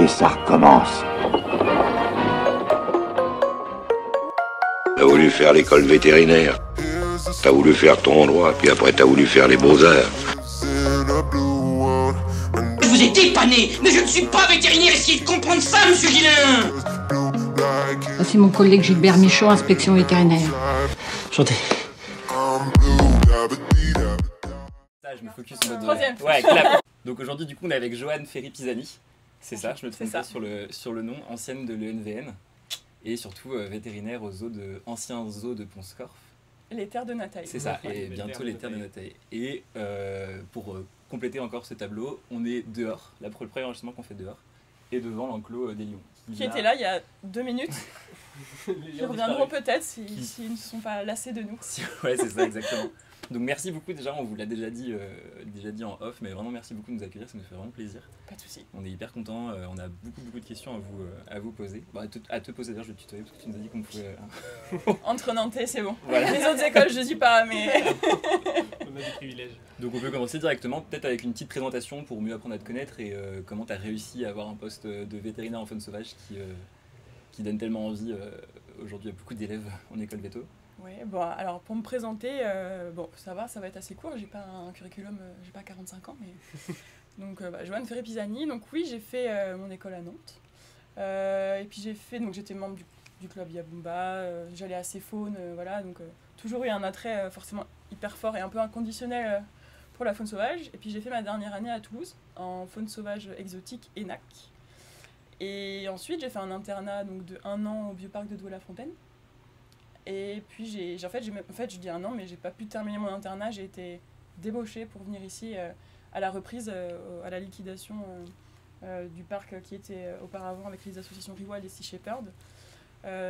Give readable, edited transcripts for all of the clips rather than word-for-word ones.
ça recommence. T'as voulu faire l'école vétérinaire, t'as voulu faire ton droit, puis après t'as voulu faire les beaux-arts. Je vous ai dépanné, mais je ne suis pas vétérinaire, essayez de comprendre ça, monsieur Guillain. C'est mon collègue Gilbert Michaud, inspection vétérinaire. Chantez. Ça, je me focus en mode... Troisième. Ouais, clap. Donc aujourd'hui, du coup, on est avec Joanne Ferry-Pisani. C'est ça, je me trompe ça. pas sur le nom, ancienne de l'ENVN. Et surtout vétérinaire au ancien zoo de Pont-Scorff. Les terres de Nataille. C'est ça, et bientôt les terres de Nataille. Et pour compléter encore ce tableau, on est dehors, le premier enregistrement qu'on fait dehors, et devant l'enclos des lions. Qui était là il y a 2 minutes. Ils reviendront peut-être s'ils ne sont pas lassés de nous. Ouais, c'est ça, exactement. Donc merci beaucoup déjà, on vous l'a déjà dit en off, mais vraiment merci beaucoup de nous accueillir, ça nous fait vraiment plaisir. Pas de soucis. On est hyper contents, on a beaucoup de questions à vous poser. Bon, à te poser d'ailleurs, je vais te tutoyer parce que tu nous as dit qu'on pouvait... Entre Nantais, c'est bon. Voilà. Les autres écoles, je dis pas, mais... On a des privilèges. Donc on peut commencer directement, peut-être avec une petite présentation pour mieux apprendre à te connaître et comment tu as réussi à avoir un poste de vétérinaire en faune sauvage qui donne tellement envie aujourd'hui à beaucoup d'élèves en école véto. Oui, bon, alors pour me présenter, bon, ça va être assez court, j'ai pas un curriculum, j'ai pas 45 ans, mais... Donc, Joanne Ferry-Pisani, donc oui, j'ai fait mon école à Nantes, et puis donc j'étais membre du club Yabumba, j'allais à ces faunes, voilà, donc toujours eu un attrait forcément hyper fort et un peu inconditionnel pour la faune sauvage, et puis j'ai fait ma dernière année à Toulouse, en faune sauvage exotique ENAC, et ensuite j'ai fait un internat donc, de 1 an au bioparc de Douai-la-Fontaine. Et puis en fait je dis 1 an, mais j'ai pas pu terminer mon internat, j'ai été débauchée pour venir ici à la reprise, à la liquidation du parc qui était auparavant avec les associations Riwal et Sea Shepherd.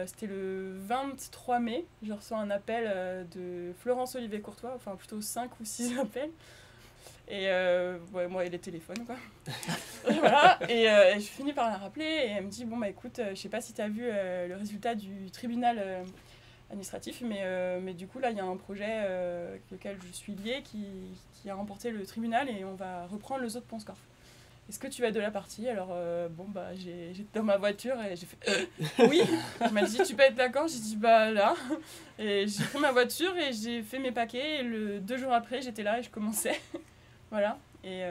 C'était le 23 mai, je reçois un appel de Florence Olivier Courtois, enfin plutôt 5 ou 6 appels. Et ouais, moi et les téléphones quoi. Voilà, et je finis par la rappeler et elle me dit bon bah écoute, je sais pas si tu as vu le résultat du tribunal administratif, mais du coup là il y a un projet avec lequel je suis liée qui a remporté le tribunal et on va reprendre le zoo de Pont-Scorff. Est-ce que tu vas de la partie? Alors bon bah j'étais dans ma voiture et j'ai fait oui. Elle m'a dit tu peux être d'accord? J'ai dit bah là, et j'ai pris ma voiture et j'ai fait mes paquets et 2 jours après j'étais là et je commençais. Voilà, et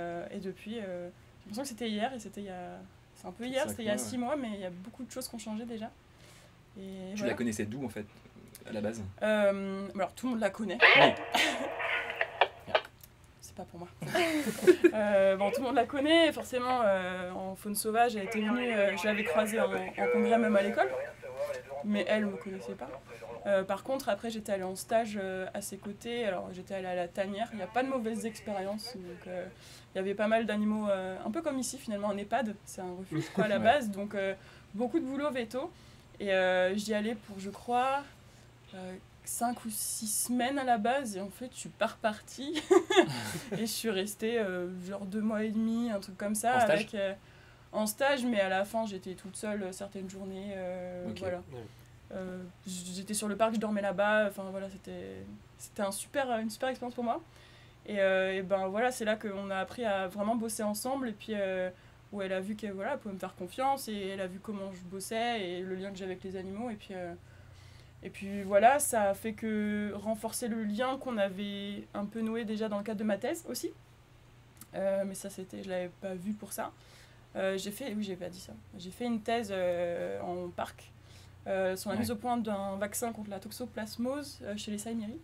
depuis j'ai l'impression que c'était hier et c'est un peu hier, c'était il y a 6 mois, mais il y a beaucoup de choses qui ont changé déjà. Et Tu voilà. la connaissais d'où en fait, à la base? Alors tout le monde la connaît. Oui. C'est pas pour moi. Bon, tout le monde la connaît, forcément en faune sauvage, elle était venue, je l'avais croisée en congrès même à l'école, mais elle ne me connaissait pas. Par contre, après j'étais allée en stage à ses côtés, alors j'étais allée à la tanière, il n'y a pas de mauvaises expériences, donc il y avait pas mal d'animaux, un peu comme ici finalement, en EHPAD, c'est un refuge quoi, à la base, donc beaucoup de boulot véto, et j'y allais pour je crois 5 ou 6 semaines à la base, et en fait je suis pas repartie et je suis restée genre 2 mois et demi, un truc comme ça, en stage, avec en stage, mais à la fin j'étais toute seule certaines journées, okay. Voilà. J'étais sur le parc, je dormais là-bas, enfin voilà, c'était une super expérience pour moi, et ben voilà, c'est là qu'on a appris à vraiment bosser ensemble, et puis où elle a vu qu'elle voilà, pouvait me faire confiance, et elle a vu comment je bossais et le lien que j'avais avec les animaux, et puis voilà, ça a fait que renforcer le lien qu'on avait un peu noué déjà dans le cadre de ma thèse aussi, mais ça je l'avais pas vu pour ça. J'ai pas dit ça, j'ai fait une thèse en parc sur la mise au point d'un vaccin contre la toxoplasmose chez les Saïmiri.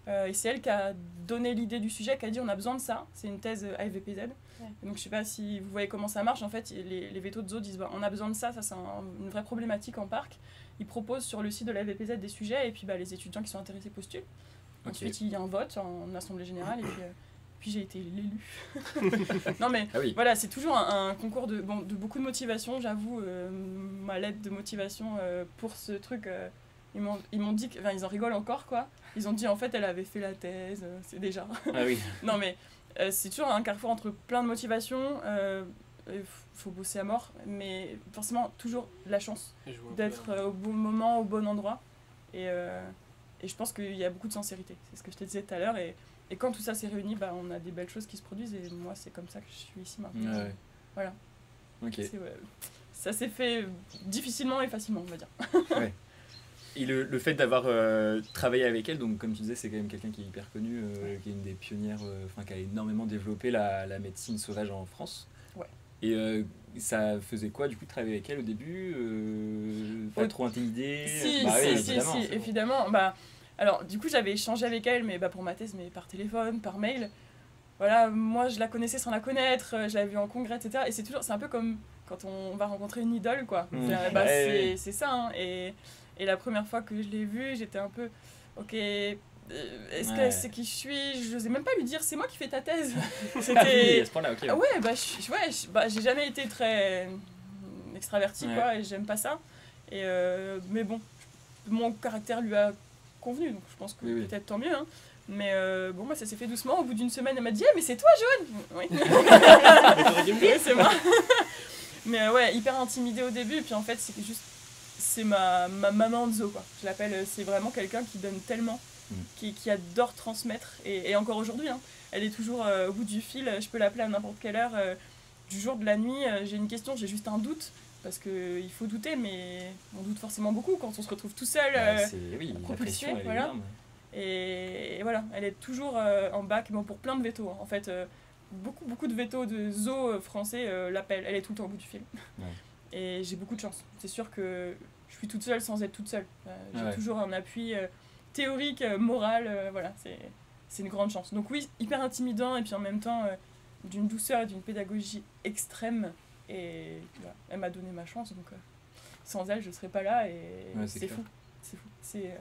Et c'est elle qui a donné l'idée du sujet, qui a dit on a besoin de ça, c'est une thèse AFVPZ. Ouais. Donc je sais pas si vous voyez comment ça marche, en fait les vétos de zoo disent bah, on a besoin de ça c'est une vraie problématique en parc. Ils proposent sur le site de l'AFVPZ des sujets et puis bah, les étudiants qui sont intéressés postulent. Okay. Ensuite il y a un vote en assemblée générale et puis j'ai été l'élu. Non mais voilà, c'est toujours un concours de beaucoup de motivation, j'avoue, ma lettre de motivation pour ce truc, ils m'ont dit, ils en rigolent encore quoi, ils ont dit en fait elle avait fait la thèse, c'est déjà... Ah oui. Non mais c'est toujours un carrefour entre plein de motivations, faut bosser à mort, mais forcément toujours la chance d'être au bon moment, au bon endroit, et je pense qu'il y a beaucoup de sincérité, c'est ce que je te disais tout à l'heure, et quand tout ça s'est réuni, bah, on a des belles choses qui se produisent, et moi c'est comme ça que je suis ici maintenant. Ouais. Voilà. Ok. Ça s'est fait difficilement et facilement, on va dire. Ouais. Et le fait d'avoir travaillé avec elle, donc comme tu disais, c'est quand même quelqu'un qui est hyper connu, qui est une des pionnières, qui a énormément développé la médecine sauvage en France. Ouais. Et ça faisait quoi du coup de travailler avec elle au début Pas trop intimidée? Si, évidemment. Alors du coup j'avais échangé avec elle, mais pour ma thèse, mais par téléphone, par mail. Voilà, moi je la connaissais sans la connaître, je l'avais vue en congrès, etc. Et c'est un peu comme quand on va rencontrer une idole, quoi. C'est ça, hein. Et la première fois que je l'ai vue, j'étais un peu, ok, est-ce qu'elle sait qui je suis? Je n'osais même pas lui dire, c'est moi qui fais ta thèse. C'était... à ce point-là, ok. Ouais, j'ai jamais été très extravertie, quoi, et j'aime pas ça. Mais bon, mon caractère lui a convenu, donc je pense que peut-être tant mieux, hein. Mais moi ça s'est fait doucement. Au bout d'une semaine, elle m'a dit mais c'est toi, Joanne? Oui. Oui, c'est moi. Mais ouais, hyper intimidée au début. Et puis en fait, c'est ma maman de Zo, quoi. Je l'appelle, c'est vraiment quelqu'un qui donne tellement, qui adore transmettre. Et encore aujourd'hui, hein, elle est toujours au bout du fil. Je peux l'appeler à n'importe quelle heure, du jour, de la nuit. J'ai une question, j'ai juste un doute. Parce qu'il faut douter, mais on doute forcément beaucoup quand on se retrouve tout seul, propulsé, voilà. Et voilà, elle est toujours en bac, pour plein de vétos. Hein. En fait, beaucoup de vétos de zoo français l'appellent. Elle est tout le temps au bout du fil. Ouais. Et j'ai beaucoup de chance. C'est sûr que je suis toute seule sans être toute seule. J'ai toujours un appui théorique, moral. Voilà, c'est une grande chance. Donc oui, hyper intimidant et puis en même temps d'une douceur et d'une pédagogie extrême. Et voilà, elle m'a donné ma chance. Donc sans elle, je ne serais pas là. Et c'est fou. C'est fou. C'est...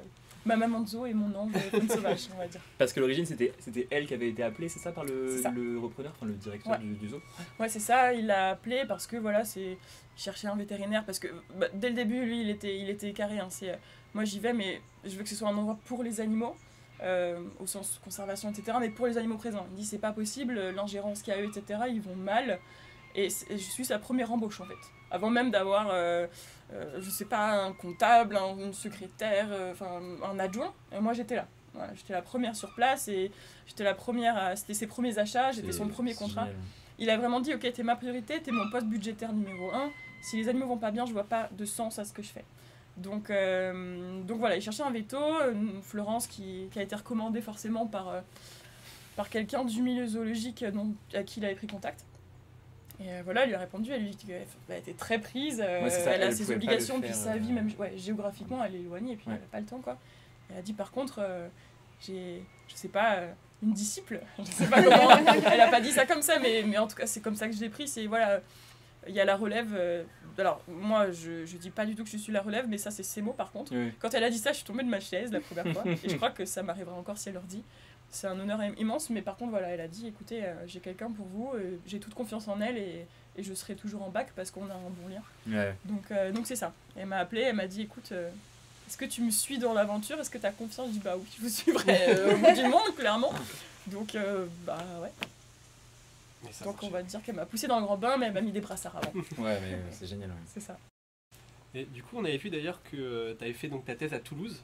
ma maman de zoo et mon ange faune sauvage, on va dire. Parce que l'origine, c'était elle qui avait été appelée, c'est ça, par le repreneur, le directeur du zoo? Ouais, c'est ça, il l'a appelé parce que voilà, il cherchait un vétérinaire. Parce que dès le début, lui, il était carré. Hein, moi, j'y vais, mais je veux que ce soit un endroit pour les animaux, au sens conservation, etc. Mais pour les animaux présents. Il dit c'est pas possible, l'ingérence qu'il y a eu, etc., ils vont mal. Et je suis sa première embauche, en fait. Avant même d'avoir... je sais pas, un comptable, une secrétaire, un adjoint. Et moi, j'étais là. Voilà, j'étais la première sur place et j'étais la première c'était ses premiers achats, j'étais son premier contrat. Génial. Il a vraiment dit, ok, t'es ma priorité, t'es mon poste budgétaire numéro 1. Si les animaux vont pas bien, je vois pas de sens à ce que je fais. Donc voilà, il cherchait un veto, une Florence qui a été recommandée forcément par quelqu'un du milieu zoologique à qui il avait pris contact. Et voilà, elle lui a répondu, elle lui dit qu'elle était très prise, elle a ses obligations, puis sa vie, même géographiquement, elle est éloignée, et puis elle n'a pas le temps, quoi. Elle a dit, par contre, j'ai, je sais pas, une disciple, je sais pas comment, elle n'a pas dit ça comme ça, mais en tout cas, c'est comme ça que je l'ai pris, c'est, voilà, il y a la relève, alors, moi, je dis pas du tout que je suis la relève, mais ça, c'est ses mots, par contre. Oui. Quand elle a dit ça, je suis tombée de ma chaise la première fois, et je crois que ça m'arrivera encore si elle leur dit. C'est un honneur immense, mais par contre, voilà, elle a dit, écoutez, j'ai quelqu'un pour vous, j'ai toute confiance en elle et je serai toujours en bac parce qu'on a un bon lien. Ouais. Donc c'est ça. Elle m'a appelée, elle m'a dit, écoute, est-ce que tu me suis dans l'aventure? Est-ce que tu as confiance? Je dis, bah oui, je vous suivrai au bout du monde, clairement. Donc, ouais. Donc on va dire qu'elle m'a poussée dans le grand bain, mais elle m'a mis des brassards avant. Ouais, mais c'est génial. Ouais. C'est ça. Et du coup, on avait vu d'ailleurs que tu avais fait donc ta thèse à Toulouse.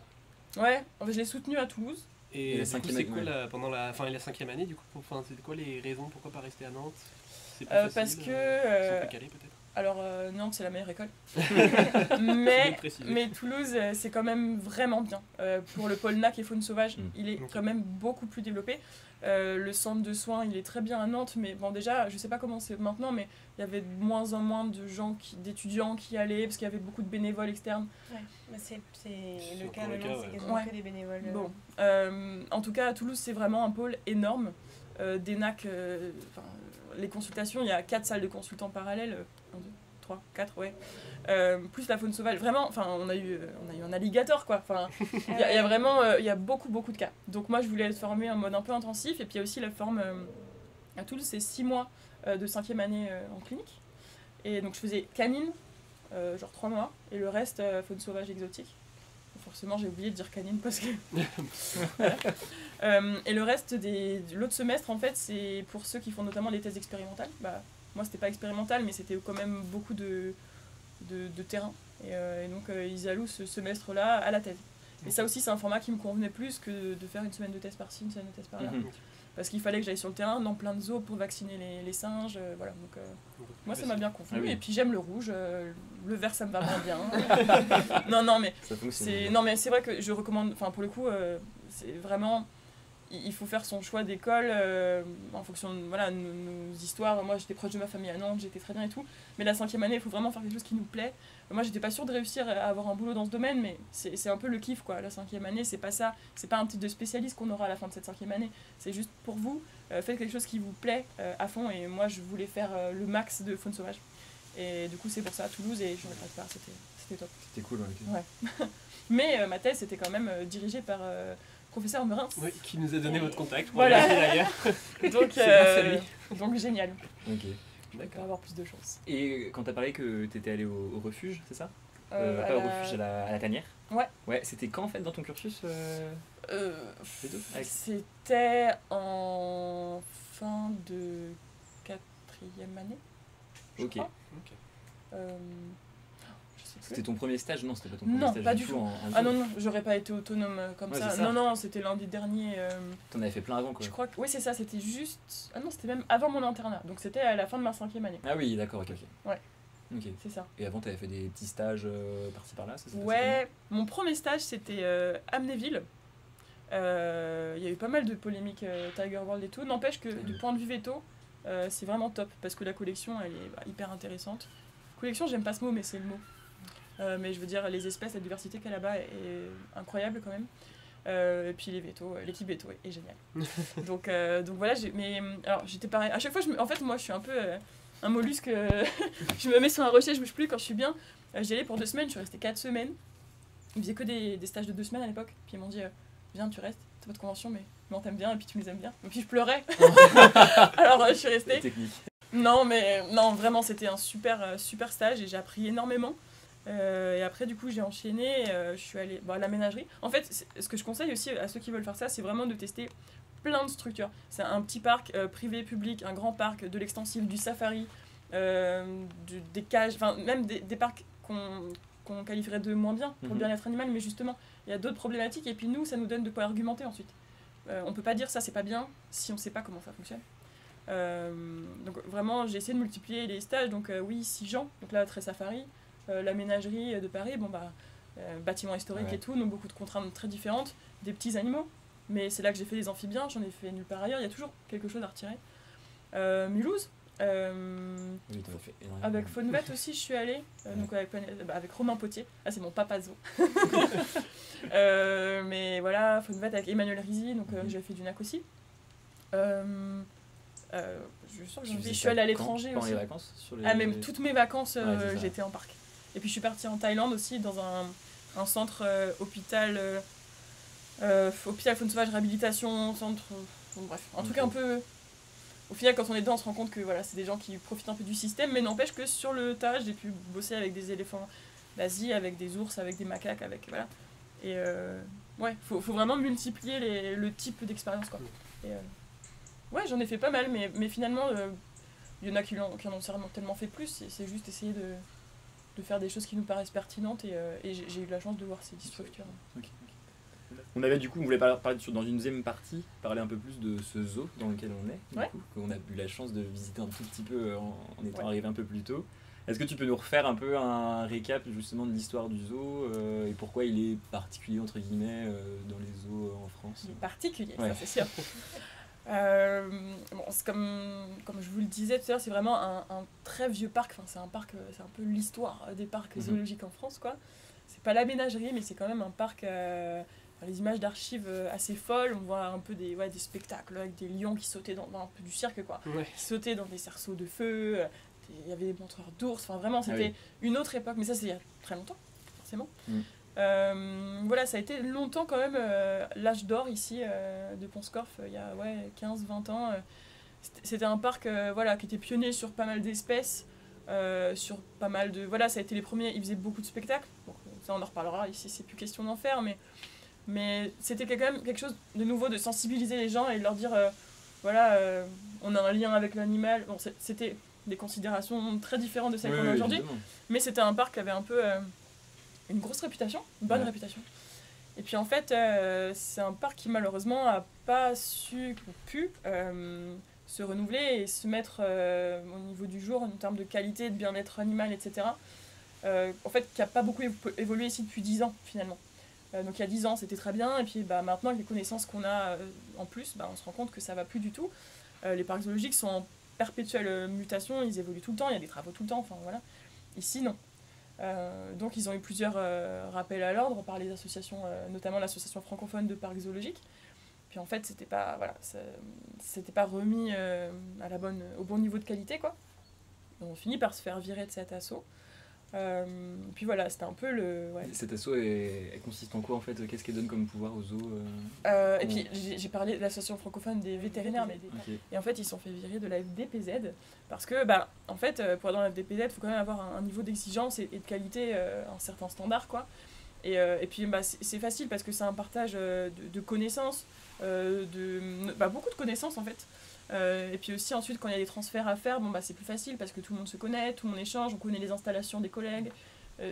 Ouais, je l'ai soutenue à Toulouse. Et c'est quoi pendant la 5e année, du coup, c'est quoi les raisons, pourquoi pas rester à Nantes? C'est plus facile, parce que c'est plus calé peut-être. Alors Nantes c'est la meilleure école, mais Toulouse c'est quand même vraiment bien. Pour le pôle NAC et faune sauvage, il est quand même beaucoup plus développé. Le centre de soins il est très bien à Nantes, mais bon déjà je sais pas comment c'est maintenant, mais il y avait de moins en moins de gens, d'étudiants qui y allaient parce qu'il y avait beaucoup de bénévoles externes. Ouais, bah c'est le cas maintenant, c'est quasiment que des bénévoles. Bon, en tout cas à Toulouse c'est vraiment un pôle énorme. Des NAC, les consultations, il y a 4 salles de consultants parallèles, 1, 2, 3, 4, ouais. Plus la faune sauvage, vraiment, on a eu un alligator, quoi. Il y a vraiment, il y a beaucoup de cas. Donc moi, je voulais être formée en mode un peu intensif, et puis il y a aussi la forme à Toulouse, c'est 6 mois de 5e année en clinique. Et donc je faisais canine, genre 3 mois, et le reste, faune sauvage exotique. Forcément, j'ai oublié de dire canine parce que... voilà. Et le reste de l'autre semestre, en fait, c'est pour ceux qui font notamment des thèses expérimentales. Moi, c'était pas expérimental, mais c'était quand même beaucoup de terrain. Et donc, ils allouent ce semestre-là à la thèse. Et ça aussi, c'est un format qui me convenait plus que de faire une semaine de thèse par-ci, une semaine de thèse par-là. parce qu'il fallait que j'aille sur le terrain dans plein de zoos pour vacciner les singes, voilà. Donc moi ça m'a bien convenu. Et puis j'aime le rouge, le vert ça me va moins bien. non mais c'est vrai que je recommande, enfin pour le coup c'est vraiment, il faut faire son choix d'école en fonction de voilà, nos histoires. Moi j'étais proche de ma famille à Nantes, j'étais très bien et tout, mais la 5e année il faut vraiment faire quelque chose qui nous plaît. Moi j'étais pas sûre de réussir à avoir un boulot dans ce domaine, mais c'est un peu le kiff quoi. La 5e année c'est pas ça, c'est pas un titre de spécialiste qu'on aura à la fin de cette 5e année, c'est juste pour vous, faites quelque chose qui vous plaît à fond. Et moi je voulais faire le max de faune sauvage, et du coup c'est pour ça à Toulouse, et j'en ai pas de part, c'était top. C'était cool, ouais. Mais ma thèse était quand même dirigée par professeur Meurins. Oui, qui nous a donné votre contact. Voilà. D'ailleurs. Donc génial. Ok. D'accord. Avoir plus de chance. Et quand t'as parlé que t'étais allé au refuge, c'est ça Pas au refuge, à la tanière. Ouais. Ouais, c'était quand en fait dans ton cursus C'était en fin de 4e année. Ok. C'était ton premier stage? Non, c'était pas ton premier stage. Non, pas du tout. Non, j'aurais pas été autonome comme ça. Non, c'était lundi dernier. T'en avais fait plein avant quoi. Je crois que oui, c'est ça, c'était juste. Ah non, c'était même avant mon internat. Donc c'était à la fin de ma 5e année. Ah oui, d'accord, ok. Ouais. Ok. C'est ça. Et avant, t'avais fait des petits stages par-ci par-là, c'est ça? Ouais, mon premier stage c'était Amnéville. Il y a eu pas mal de polémiques Tiger World et tout. N'empêche que du point de vue veto, c'est vraiment top parce que la collection elle est hyper intéressante. Collection, j'aime pas ce mot, mais c'est le mot. Mais je veux dire, les espèces, la diversité qu'il y a là-bas est incroyable quand même. Et puis les vétos, l'équipe veto est géniale. donc voilà, alors j'étais pareil. À chaque fois, en fait, moi je suis un peu un mollusque. Je me mets sur un rocher, je bouge plus quand je suis bien. J'y allais pour 2 semaines, je suis restée 4 semaines. Ils faisaient que des stages de 2 semaines à l'époque. Puis ils m'ont dit viens, tu restes, c'est pas de convention, mais on t'aime bien et puis tu nous aimes bien. Et puis je pleurais. Alors je suis restée. Non, vraiment, c'était un super stage et j'ai appris énormément. Et après, du coup, j'ai enchaîné, je suis allée à la ménagerie. En fait, ce que je conseille aussi à ceux qui veulent faire ça, c'est vraiment de tester plein de structures. C'est un petit parc privé, public, un grand parc, de l'extensif, du safari, des cages, enfin, même des parcs qu'on qualifierait de moins bien pour le bien-être animal, mais justement, il y a d'autres problématiques et puis nous, ça nous donne de quoi argumenter ensuite. On peut pas dire ça, c'est pas bien si on sait pas comment ça fonctionne. Donc vraiment, j'ai essayé de multiplier les stages. Donc oui, 6 gens, donc là, très safari. La ménagerie de Paris, bâtiment historique et tout, donc beaucoup de contraintes très différentes, des petits animaux, mais c'est là que j'ai fait les amphibiens, j'en ai fait nulle part ailleurs, il y a toujours quelque chose à retirer. Mulhouse, avec Faunvet aussi je suis allée, donc avec Romain Potier, c'est mon papa zoo. Mais voilà, Faunvet avec Emmanuel Rizzi, donc j'ai fait du NAC aussi. Je suis allée à l'étranger aussi. Les vacances, même toutes mes vacances, j'étais en parc. Et puis je suis partie en Thaïlande aussi, dans un centre hôpital faune sauvage réhabilitation, centre, bref, un truc un peu. Au final, quand on est dedans, on se rend compte que voilà, c'est des gens qui profitent un peu du système, mais n'empêche que sur le tas, j'ai pu bosser avec des éléphants d'Asie, avec des ours, avec des macaques, avec voilà. Et faut vraiment multiplier le type d'expérience quoi. Et, j'en ai fait pas mal, mais finalement, il y en a qui en ont tellement fait plus, c'est juste essayer de faire des choses qui nous paraissent pertinentes, et j'ai eu la chance de voir ces structures. Okay. On avait du coup, on voulait parler dans une deuxième partie, parler un peu plus de ce zoo dans lequel on est, qu'on a eu la chance de visiter un tout petit peu en étant arrivé un peu plus tôt. Est-ce que tu peux nous refaire un peu un récap justement de l'histoire du zoo et pourquoi il est particulier entre guillemets dans les zoos en France? Il est particulier, ça c'est sûr. C'est comme je vous le disais tout à l'heure, c'est vraiment un très vieux parc. Enfin, c'est un parc, c'est un peu l'histoire des parcs zoologiques en France, quoi. C'est pas la ménagerie, mais c'est quand même un parc. Les images d'archives assez folles. On voit un peu des spectacles avec des lions qui sautaient dans un peu du cirque, quoi. Qui sautaient dans des cerceaux de feu. Il y avait des montreurs d'ours. Enfin, vraiment, c'était une autre époque. Mais ça, c'est il y a très longtemps, forcément. Voilà, ça a été longtemps quand même l'âge d'or ici de Pont-Scorff, il y a 15-20 ans. C'était un parc qui était pionnier sur pas mal d'espèces, sur pas mal de... Voilà, ça a été les premiers, ils faisaient beaucoup de spectacles. Bon, ça, on en reparlera, ici, c'est plus question d'en faire, mais c'était quand même quelque chose de nouveau, de sensibiliser les gens et de leur dire, on a un lien avec l'animal. Bon, c'était des considérations très différentes de celles qu'on a aujourd'hui, mais c'était un parc qui avait un peu... une grosse réputation, une bonne réputation. Et puis en fait, c'est un parc qui malheureusement n'a pas pu se renouveler et se mettre au niveau du jour en termes de qualité, de bien-être animal, etc. En fait, qui n'a pas beaucoup évolué ici depuis 10 ans finalement. Donc il y a 10 ans, c'était très bien, et puis maintenant, avec les connaissances qu'on a en plus, on se rend compte que ça ne va plus du tout. Les parcs zoologiques sont en perpétuelle mutation, ils évoluent tout le temps, il y a des travaux tout le temps, enfin voilà. Ici, non. Donc ils ont eu plusieurs rappels à l'ordre par les associations, notamment l'association francophone de parcs zoologiques. Puis en fait, c'était pas remis au bon niveau de qualité, quoi. Donc, on finit par se faire virer de cet assaut. Puis voilà, c'était un peu le... Ouais. Cet assaut, elle consiste en quoi en fait? Qu'est-ce qu'elle donne comme pouvoir aux zoos Et puis j'ai parlé de l'association francophone des vétérinaires, et en fait ils se sont fait virer de la FDPZ parce que en fait pour être dans la FDPZ il faut quand même avoir un niveau d'exigence et de qualité, un certain standard, quoi. Et puis c'est facile parce que c'est un partage de connaissances, beaucoup de connaissances en fait. Et puis aussi ensuite quand il y a des transferts à faire, c'est plus facile parce que tout le monde se connaît, tout le monde échange, on connaît les installations des collègues,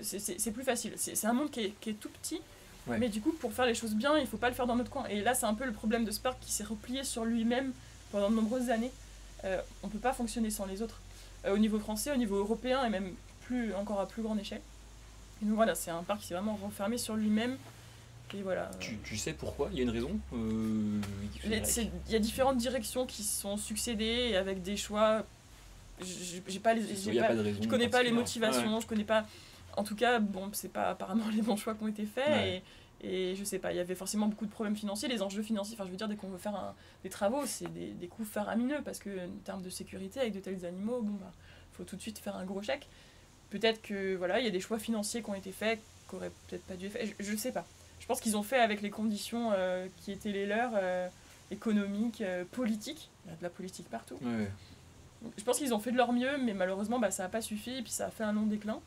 c'est plus facile. C'est un monde qui est tout petit, ouais. Mais du coup pour faire les choses bien il faut pas le faire dans notre coin. Et là c'est un peu le problème de ce parc qui s'est replié sur lui-même pendant de nombreuses années. On peut pas fonctionner sans les autres, au niveau français, au niveau européen et même encore à plus grande échelle. Et donc voilà, c'est un parc qui s'est vraiment renfermé sur lui-même. Et voilà. Tu sais pourquoi? Il y a une raison? Il y a différentes directions qui se sont succédées et avec des choix. Je connais pas les motivations, ouais. Je connais pas. En tout cas, c'est pas apparemment les bons choix qui ont été faits. Ouais. Et je sais pas, il y avait forcément beaucoup de problèmes financiers, les enjeux financiers. Enfin, je veux dire, dès qu'on veut faire des travaux, c'est des coûts faramineux parce que en termes de sécurité avec de tels animaux, faut tout de suite faire un gros chèque. Peut-être que il y a des choix financiers qui ont été faits, qui auraient peut-être pas dû être faits. Je sais pas. Je pense qu'ils ont fait avec les conditions qui étaient les leurs, économiques, politiques. Il y a de la politique partout. Ouais. Donc, je pense qu'ils ont fait de leur mieux, mais malheureusement, ça n'a pas suffi, et puis ça a fait un long déclin,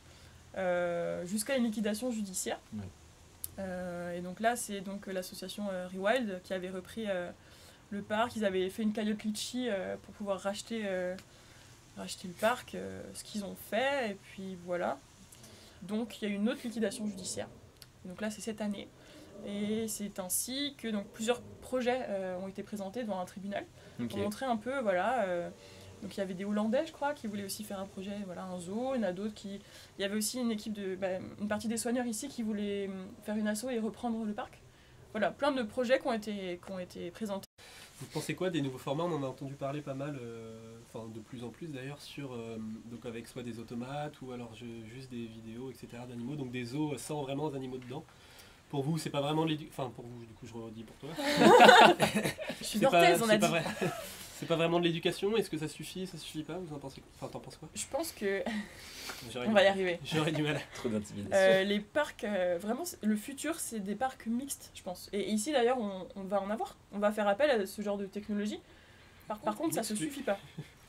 jusqu'à une liquidation judiciaire. Ouais. Et donc là, c'est donc l'association Rewild qui avait repris le parc. Ils avaient fait une cagnotte Litchi pour pouvoir racheter le parc, ce qu'ils ont fait, et puis voilà. Donc il y a une autre liquidation judiciaire. Et donc là, c'est cette année. Et c'est ainsi que plusieurs projets ont été présentés devant un tribunal pour montrer un peu, donc il y avait des Hollandais, je crois, qui voulaient aussi faire un projet, un zoo. Il y en a d'autres qui... Il y avait aussi une équipe une partie des soigneurs ici qui voulaient faire une asso et reprendre le parc. Voilà, plein de projets qui ont été présentés. Vous pensez quoi des nouveaux formats? On en a entendu parler pas mal, de plus en plus d'ailleurs, donc avec soit des automates ou alors juste des vidéos, etc. d'animaux, donc des zoos sans vraiment d'animaux dedans. Pour vous, c'est pas vraiment l'éducation. Pour vous, du coup, je redis pour toi. Je suis nortaise, on a dit. C'est pas vraiment de l'éducation. Est-ce que ça suffit pas? Vous en pensez quoi? T'en penses quoi? Je pense que on va y arriver. J'aurais du mal. Trop d'intimidation. Les parcs, vraiment, le futur, c'est des parcs mixtes, je pense. Et ici, d'ailleurs, on va en avoir. On va faire appel à ce genre de technologie. Par contre, ça se suffit pas.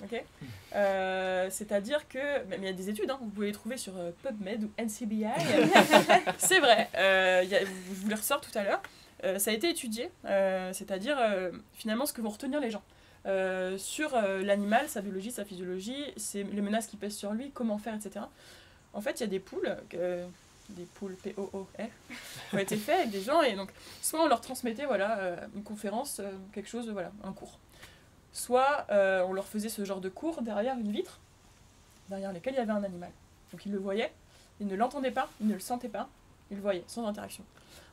Okay, c'est-à-dire que, mais il y a des études, vous pouvez les trouver sur PubMed ou NCBI. C'est vrai. Je vous les ressors tout à l'heure. Ça a été étudié, c'est-à-dire finalement ce que vont retenir les gens sur l'animal, sa biologie, sa physiologie, les menaces qui pèsent sur lui, comment faire, etc. En fait, il y a des poules POOR, qui ont été faits avec des gens, et donc soit on leur transmettait une conférence, quelque chose, un cours. Soit on leur faisait ce genre de cours derrière une vitre, derrière laquelle il y avait un animal. Donc ils le voyaient, ils ne l'entendaient pas, ils ne le sentaient pas, ils le voyaient, sans interaction.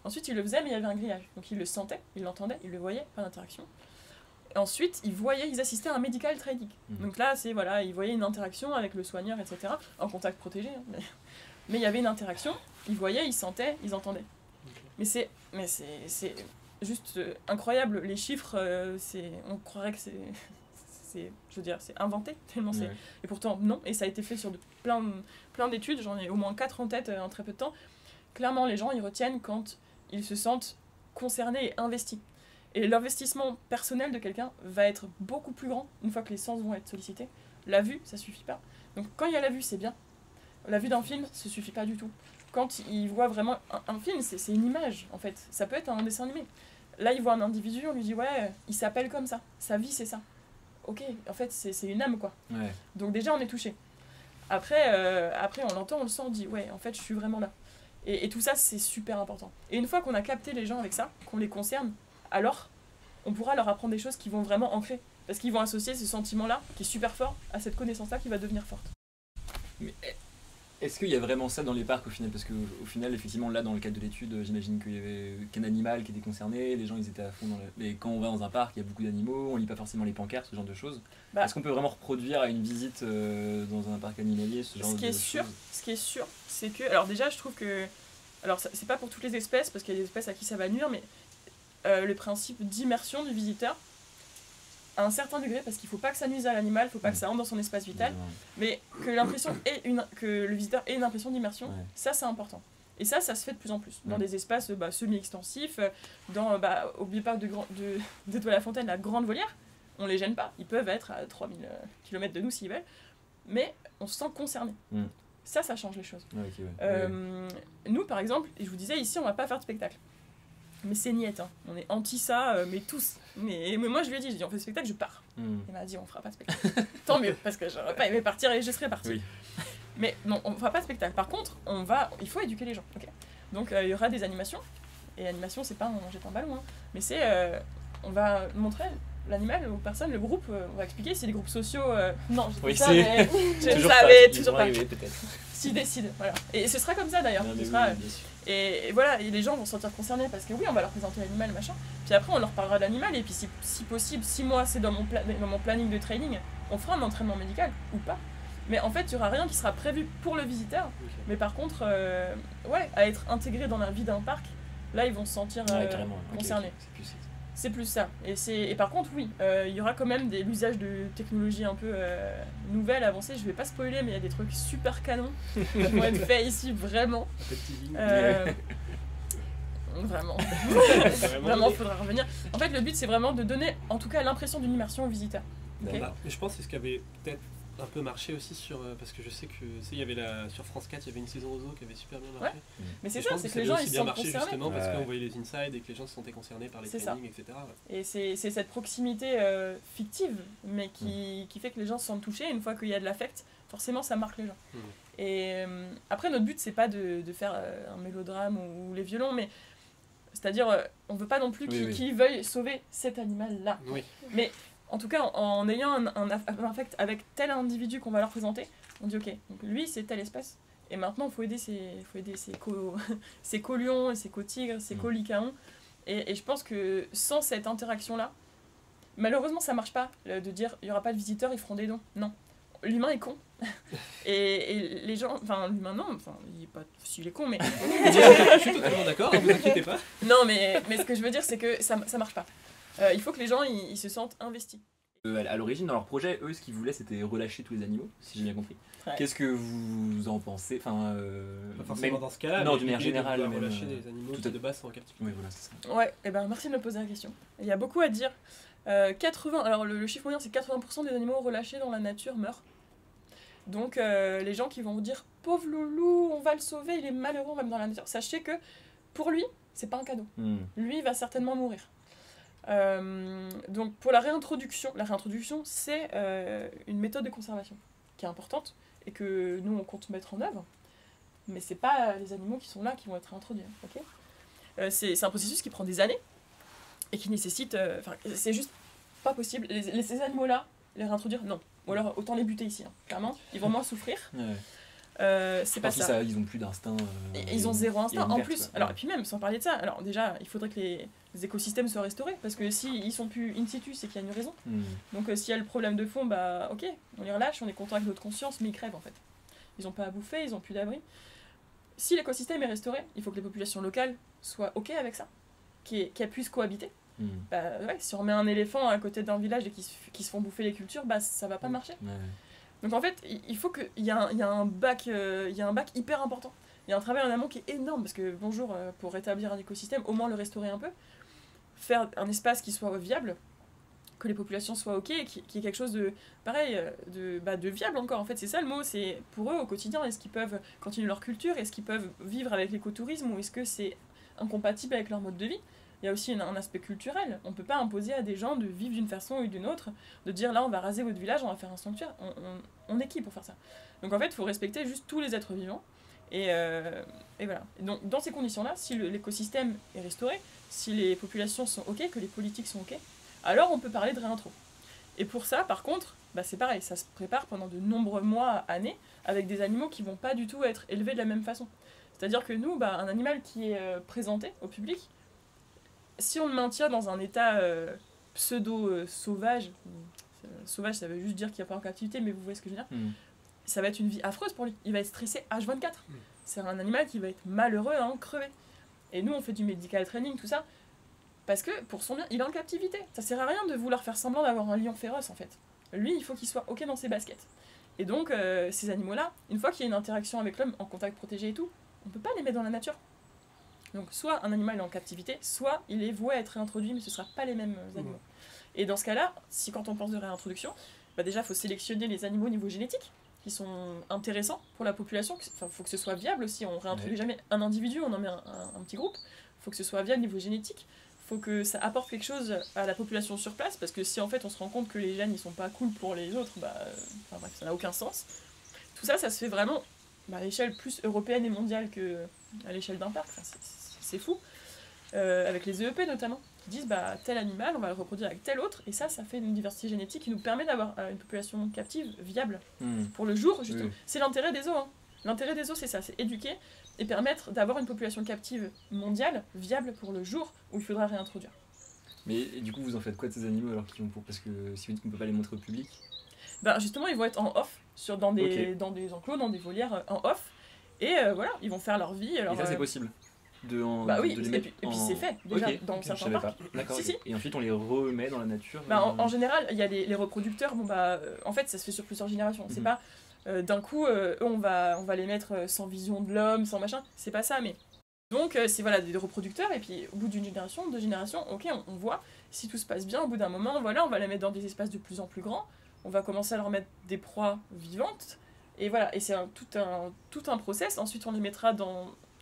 Ensuite ils le faisaient, mais il y avait un grillage. Donc ils le sentaient, ils l'entendaient, ils le voyaient, pas d'interaction. Et ensuite ils assistaient à un medical training. Donc là, ils voyaient une interaction avec le soigneur, etc. En contact protégé, mais il y avait une interaction, ils voyaient, ils sentaient, ils entendaient. Mais c'est juste incroyable, les chiffres, on croirait que c'est inventé, tellement c'est... Et pourtant, non, et ça a été fait sur plein d'études, j'en ai au moins 4 en tête en très peu de temps. Clairement, les gens, ils retiennent quand ils se sentent concernés et investis. Et l'investissement personnel de quelqu'un va être beaucoup plus grand une fois que les sens vont être sollicités. La vue, ça suffit pas. Donc quand il y a la vue, c'est bien. La vue d'un film, ça suffit pas du tout. Quand il voit vraiment un film, c'est une image, en fait. Ça peut être un dessin animé. Là, il voit un individu, on lui dit, ouais, il s'appelle comme ça. Sa vie, c'est ça. Ok, en fait, c'est une âme, quoi. Ouais. Donc déjà, on est touché. Après, on l'entend, on le sent, on dit, ouais, en fait, je suis vraiment là. Et tout ça, c'est super important. Et une fois qu'on a capté les gens avec ça, qu'on les concerne, alors on pourra leur apprendre des choses qui vont vraiment ancrer. Parce qu'ils vont associer ce sentiment-là, qui est super fort, à cette connaissance-là qui va devenir forte. Mais est-ce qu'il y a vraiment ça dans les parcs au final? Parce qu'au final, effectivement, là, dans le cadre de l'étude, j'imagine qu'il y avait qu'un animal qui était concerné, les gens ils étaient à fond dans Mais quand on va dans un parc, il y a beaucoup d'animaux, on lit pas forcément les pancartes, ce genre de choses. Est-ce qu'on peut vraiment reproduire à une visite dans un parc animalier ce genre de choses? Ce qui est sûr, c'est que... Alors déjà, je trouve que... Alors, c'est pas pour toutes les espèces, parce qu'il y a des espèces à qui ça va nuire, mais le principe d'immersion du visiteur, à un certain degré, parce qu'il faut pas que ça nuise à l'animal, il faut pas que ça rentre dans son espace vital, mais que le visiteur ait une impression d'immersion, ça c'est important. Et ça se fait de plus en plus, dans des espaces semi-extensifs, au bioparc d'Étoile-la-Fontaine, la grande volière, on les gêne pas, ils peuvent être à 3000 km de nous s'ils veulent, mais on se sent concerné. Ça change les choses. Nous, par exemple, et je vous disais, ici on va pas faire de spectacle. Mais c'est niette, hein. On est anti ça, mais tous. Mais moi je lui ai dit, on fait le spectacle, je pars. Il m'a dit, on fera pas de spectacle. Tant mieux, parce que j'aurais pas aimé partir et je serais partie. Oui. Mais non, on fera pas de spectacle. Par contre, il faut éduquer les gens. Okay. Donc il y aura des animations. Et l'animation, c'est pas on jette un ballon, hein. Mais c'est, on va montrer l'animal aux personnes, le groupe, on va expliquer, c'est des groupes sociaux. Non, je dis ça, mais je ne savais toujours pas. S'ils décident, voilà. Et ce sera comme ça d'ailleurs. Et voilà, et les gens vont se sentir concernés parce que oui, on va leur présenter l'animal, machin. Puis après, on leur parlera de l'animal. Et puis si possible, 6 mois, c'est dans mon planning de training, on fera un entraînement médical ou pas. Mais en fait, il n'y aura rien qui sera prévu pour le visiteur. Mais par contre, à être intégré dans la vie d'un parc, là, ils vont se sentir concernés. C'est plus ça. Et par contre, oui, il y aura quand même l'usage de technologies un peu nouvelles, avancées. Je vais pas spoiler, mais il y a des trucs super canons qui vont être faits ici, vraiment. Vraiment. Vraiment, il faudra revenir. En fait, le but, c'est vraiment de donner, en tout cas, l'impression d'une immersion au visiteur. Okay. Je pense que c'est ce qui avait peut-être un peu marché aussi parce que je sais que il y avait sur France 4, il y avait une saison aux zoo qui avait super bien marché. Ouais. Mais c'est ça, c'est que les gens ils se sentent concernés justement parce qu'on voyait les insides et que les gens se sentaient concernés par les trainings, etc. Et c'est cette proximité fictive, mais qui fait que les gens se sentent touchés. Une fois qu'il y a de l'affect, forcément ça marque les gens. Et après notre but c'est pas de faire un mélodrame ou les violons, mais c'est-à-dire on veut pas non plus qu'ils veuillent sauver cet animal là. Mais en tout cas, en ayant un affect avec tel individu qu'on va leur présenter, on dit ok, donc lui c'est telle espèce, et maintenant il faut aider ses co-lions, ses co-tigres, ses co-lycaons, et je pense que sans cette interaction-là, malheureusement ça marche pas, de dire il n'y aura pas de visiteurs, ils feront des dons. Non, l'humain est con, et les gens, enfin l'humain non, enfin il est pas, s'il est con, mais... Je suis totalement d'accord, ne vous inquiétez pas. Non, mais ce que je veux dire c'est que ça marche pas. Il faut que les gens ils se sentent investis. À l'origine, dans leur projet, eux, ce qu'ils voulaient, c'était relâcher tous les animaux, si j'ai bien compris. Qu'est-ce que vous en pensez? Pas forcément dans ce cas-là, non, d'une manière générale. Relâcher des animaux de base sont en captivité. Oui, voilà, c'est ça. Ouais, et merci de me poser la question. Il y a beaucoup à dire. 80, alors le chiffre moyen, c'est 80% des animaux relâchés dans la nature meurent. Donc les gens qui vont vous dire « Pauvre loulou, on va le sauver, il est malheureux, on va le mettre dans la nature », sachez que pour lui, c'est pas un cadeau. Lui, il va certainement mourir. Donc pour la réintroduction c'est une méthode de conservation qui est importante et que nous on compte mettre en œuvre, mais c'est pas les animaux qui sont là qui vont être réintroduits. Okay, c'est un processus qui prend des années et qui nécessite, c'est juste pas possible. Ces animaux-là, les réintroduire, non. Ou alors autant les buter ici, hein. Clairement, ils vont moins souffrir. C'est pas ça. Ils ont plus d'instinct. Ils ont zéro instinct. En plus, alors, et puis même, sans parler de ça, alors déjà, il faudrait que les écosystèmes soient restaurés, parce que s'ils sont plus in situ, c'est qu'il y a une raison. Donc s'il y a le problème de fond, bah ok, on les relâche, on est content avec notre conscience, mais ils crèvent en fait. Ils n'ont pas à bouffer, ils n'ont plus d'abri. Si l'écosystème est restauré, il faut que les populations locales soient ok avec ça, qu'elles puissent cohabiter. Si on met un éléphant à côté d'un village et qu'ils se font bouffer les cultures, bah ça va pas marcher. Donc en fait, il faut qu'il y a un bac hyper important. Il y a un travail en amont qui est énorme, parce que pour rétablir un écosystème, au moins le restaurer un peu, faire un espace qui soit viable, que les populations soient ok, qui est quelque chose de pareil, de viable encore. En fait, c'est ça le mot, c'est pour eux au quotidien, est-ce qu'ils peuvent continuer leur culture, est-ce qu'ils peuvent vivre avec l'écotourisme, ou est-ce que c'est incompatible avec leur mode de vie. Il y a aussi un aspect culturel. On ne peut pas imposer à des gens de vivre d'une façon ou d'une autre, de dire là on va raser votre village, on va faire un sanctuaire. On est qui pour faire ça? Donc en fait, il faut respecter juste tous les êtres vivants Et voilà. Et donc, dans ces conditions-là, si l'écosystème est restauré, si les populations sont OK, que les politiques sont OK, alors on peut parler de réintro. Et pour ça, par contre, c'est pareil, ça se prépare pendant de nombreux mois, années, avec des animaux qui vont pas du tout être élevés de la même façon. C'est-à-dire que nous, un animal qui est présenté au public, si on le maintient dans un état pseudo-sauvage, sauvage ça veut juste dire qu'il n'y a pas en captivité, mais vous voyez ce que je veux dire, ça va être une vie affreuse pour lui. Il va être stressé H24. C'est un animal qui va être malheureux à en crever. Et nous, on fait du medical training, tout ça, parce que pour son bien, il est en captivité. Ça sert à rien de vouloir faire semblant d'avoir un lion féroce, en fait. Lui, il faut qu'il soit OK dans ses baskets. Et donc, ces animaux-là, une fois qu'il y a une interaction avec l'homme, en contact protégé et tout, on ne peut pas les mettre dans la nature. Donc, soit un animal est en captivité, soit il est voué à être réintroduit, mais ce ne sera pas les mêmes animaux. Et dans ce cas-là, quand on pense de réintroduction, déjà, il faut sélectionner les animaux au niveau génétique, qui sont intéressants pour la population. Il faut que ce soit viable aussi. On ne réintroduit jamais un individu, on en met un petit groupe. Il faut que ce soit viable au niveau génétique. Il faut que ça apporte quelque chose à la population sur place, parce que si en fait on se rend compte que les gènes ils sont pas cool pour les autres, bref, ça n'a aucun sens. Tout ça, ça se fait vraiment à l'échelle plus européenne et mondiale qu'à l'échelle d'un parc. C'est fou. Avec les EEP notamment, qui disent tel animal, on va le reproduire avec tel autre, et ça fait une diversité génétique qui nous permet d'avoir une population captive viable pour le jour, justement. C'est l'intérêt des zoos. Hein. L'intérêt des zoos, c'est ça, c'est éduquer et permettre d'avoir une population captive mondiale viable pour le jour où il faudra réintroduire. Mais du coup, vous en faites quoi de ces animaux alors qu'ils ont parce que si vous dites qu'on ne peut pas les montrer au public? Justement, ils vont être en off, dans des enclos, dans des volières en off, et voilà, ils vont faire leur vie. Alors, et ça, c'est possible oui, et puis c'est fait, déjà, dans certains parcs. D'accord, si. Et ensuite on les remet dans la nature en général, il y a les reproducteurs, en fait, ça se fait sur plusieurs générations. C'est pas d'un coup, eux, on va les mettre sans vision de l'homme, sans machin, c'est pas ça, mais... Donc, c'est des reproducteurs, et puis au bout d'une génération, 2 générations, ok, on voit si tout se passe bien, au bout d'un moment, on va les mettre dans des espaces de plus en plus grands, on va commencer à leur mettre des proies vivantes, et voilà, et c'est tout un process. Ensuite, on les mettra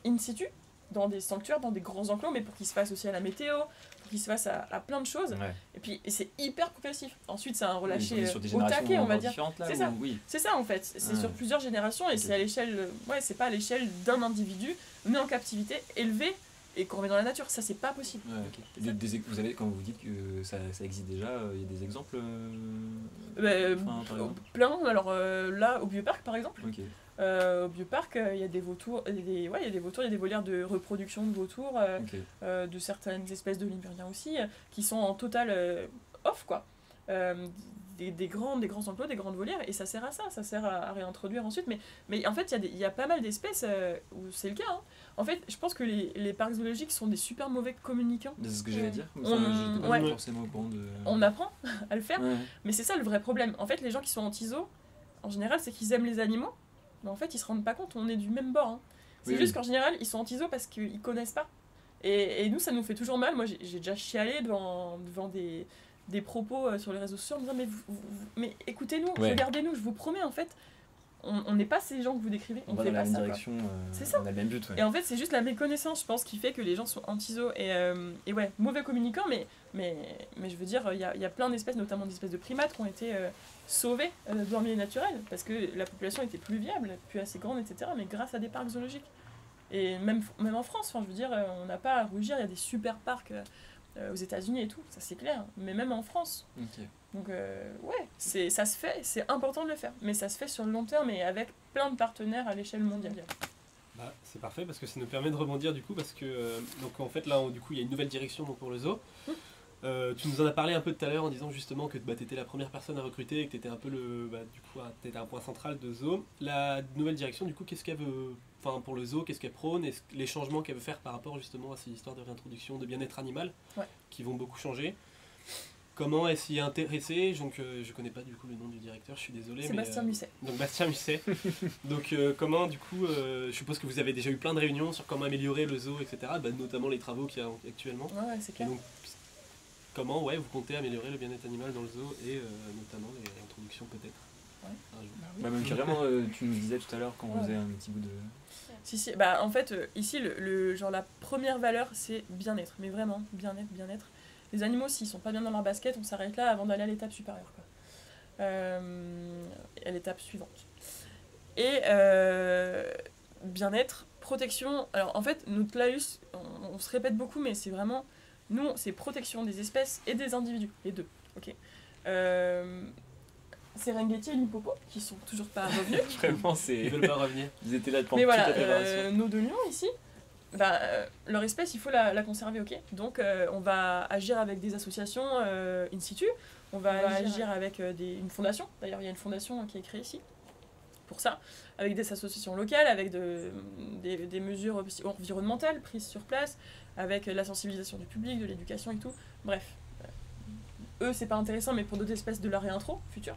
in situ, dans des sanctuaires, dans des grands enclos, mais pour qu'ils se fassent aussi à la météo, pour qu'ils se fassent à plein de choses. Ouais. Et puis c'est hyper progressif. Ensuite, c'est un relâché au taquet, on va dire. C'est ça. Oui. C'est ça en fait. C'est sur plusieurs générations et c'est à l'échelle. C'est pas à l'échelle d'un individu né en captivité, élevé et qu'on remet dans la nature. Ça, c'est pas possible. Ouais, okay. Vous avez, quand vous dites que ça existe déjà, il y a des exemples plein. Alors là, au Bioparc par exemple. Okay. Au Bioparc, il y a des vautours, il y a des volières de reproduction de vautours, de certaines espèces de lémuriens aussi, qui sont en total off, quoi. Des grands enclos, des grandes volières, et ça sert à ça, à réintroduire ensuite. Mais en fait, il y a pas mal d'espèces où c'est le cas. Hein. En fait, je pense que les parcs zoologiques sont des super mauvais communicants. C'est ce que j'allais dire. J'étais pas forcément au courant de... On apprend à le faire, mais c'est ça le vrai problème. En fait, les gens qui sont anti-zoo, en général, c'est qu'ils aiment les animaux. Mais en fait, ils se rendent pas compte, on est du même bord. Hein. C'est juste qu'en général, ils sont anti-zoo parce qu'ils connaissent pas. Et nous, ça nous fait toujours mal. Moi, j'ai déjà chialé devant des propos sur les réseaux sociaux en me disant mais écoutez-nous, regardez-nous, je vous promets, en fait, on n'est pas ces gens que vous décrivez. On va fait dans la pas même ça, direction, c'est ça. on a le même but. Ouais. Et en fait, c'est juste la méconnaissance, je pense, qui fait que les gens sont anti-zoo. Et ouais, mauvais communicants, mais je veux dire, il y a plein d'espèces, notamment des espèces de primates, qui ont été sauvées dans le milieu naturel, parce que la population était plus viable, plus assez grande, etc., mais grâce à des parcs zoologiques. Et même en France, je veux dire, on n'a pas à rougir, il y a des super parcs aux États-Unis et tout, ça c'est clair, mais même en France. Okay. Donc ça se fait, c'est important de le faire, mais ça se fait sur le long terme et avec plein de partenaires à l'échelle mondiale. C'est parfait parce que ça nous permet de rebondir du coup parce que donc en fait là du coup il y a une nouvelle direction donc, pour le zoo. Tu nous en as parlé un peu tout à l'heure en disant justement que tu étais la première personne à recruter et que tu étais un peu t'étais un point central de zoo. La nouvelle direction du coup qu'est-ce qu'elle veut, enfin pour le zoo, qu'est-ce qu'elle prône et les changements qu'elle veut faire par rapport justement à ces histoires de réintroduction de bien-être animal qui vont beaucoup changer. Comment elle s'y est intéressée? Donc je connais pas du coup le nom du directeur, je suis désolé. C'est Bastien Musset. Donc Bastien Musset. Donc comment du coup, je suppose que vous avez déjà eu plein de réunions sur comment améliorer le zoo, etc. Notamment les travaux qu'il y a actuellement. Ouais, c'est clair. Donc, comment vous comptez améliorer le bien-être animal dans le zoo et notamment les réintroductions peut-être même carrément, tu nous disais tout à l'heure quand on faisait un petit bout de... Si, en fait, ici, la première valeur, c'est bien-être, mais vraiment, bien-être. Les animaux, s'ils sont pas bien dans leur basket, on s'arrête là avant d'aller à l'étape supérieure, quoi. À l'étape suivante. Et bien-être, protection. Alors en fait, notre laïus, on se répète beaucoup, mais c'est vraiment, nous, c'est protection des espèces et des individus, les deux. Ok. Serengeti et Limpopo, qui sont toujours pas revenus. Vraiment, Ils veulent pas revenir. Ils étaient là depuis mais toute la voilà, préparation. nos 2 lions ici, leur espèce, il faut la conserver, ok. Donc on va agir avec des associations in situ, on va agir avec une fondation. D'ailleurs, il y a une fondation qui est créée ici pour ça, avec des associations locales, avec des mesures environnementales prises sur place, avec la sensibilisation du public, de l'éducation et tout. Bref, eux, c'est pas intéressant, mais pour d'autres espèces de la réintro future,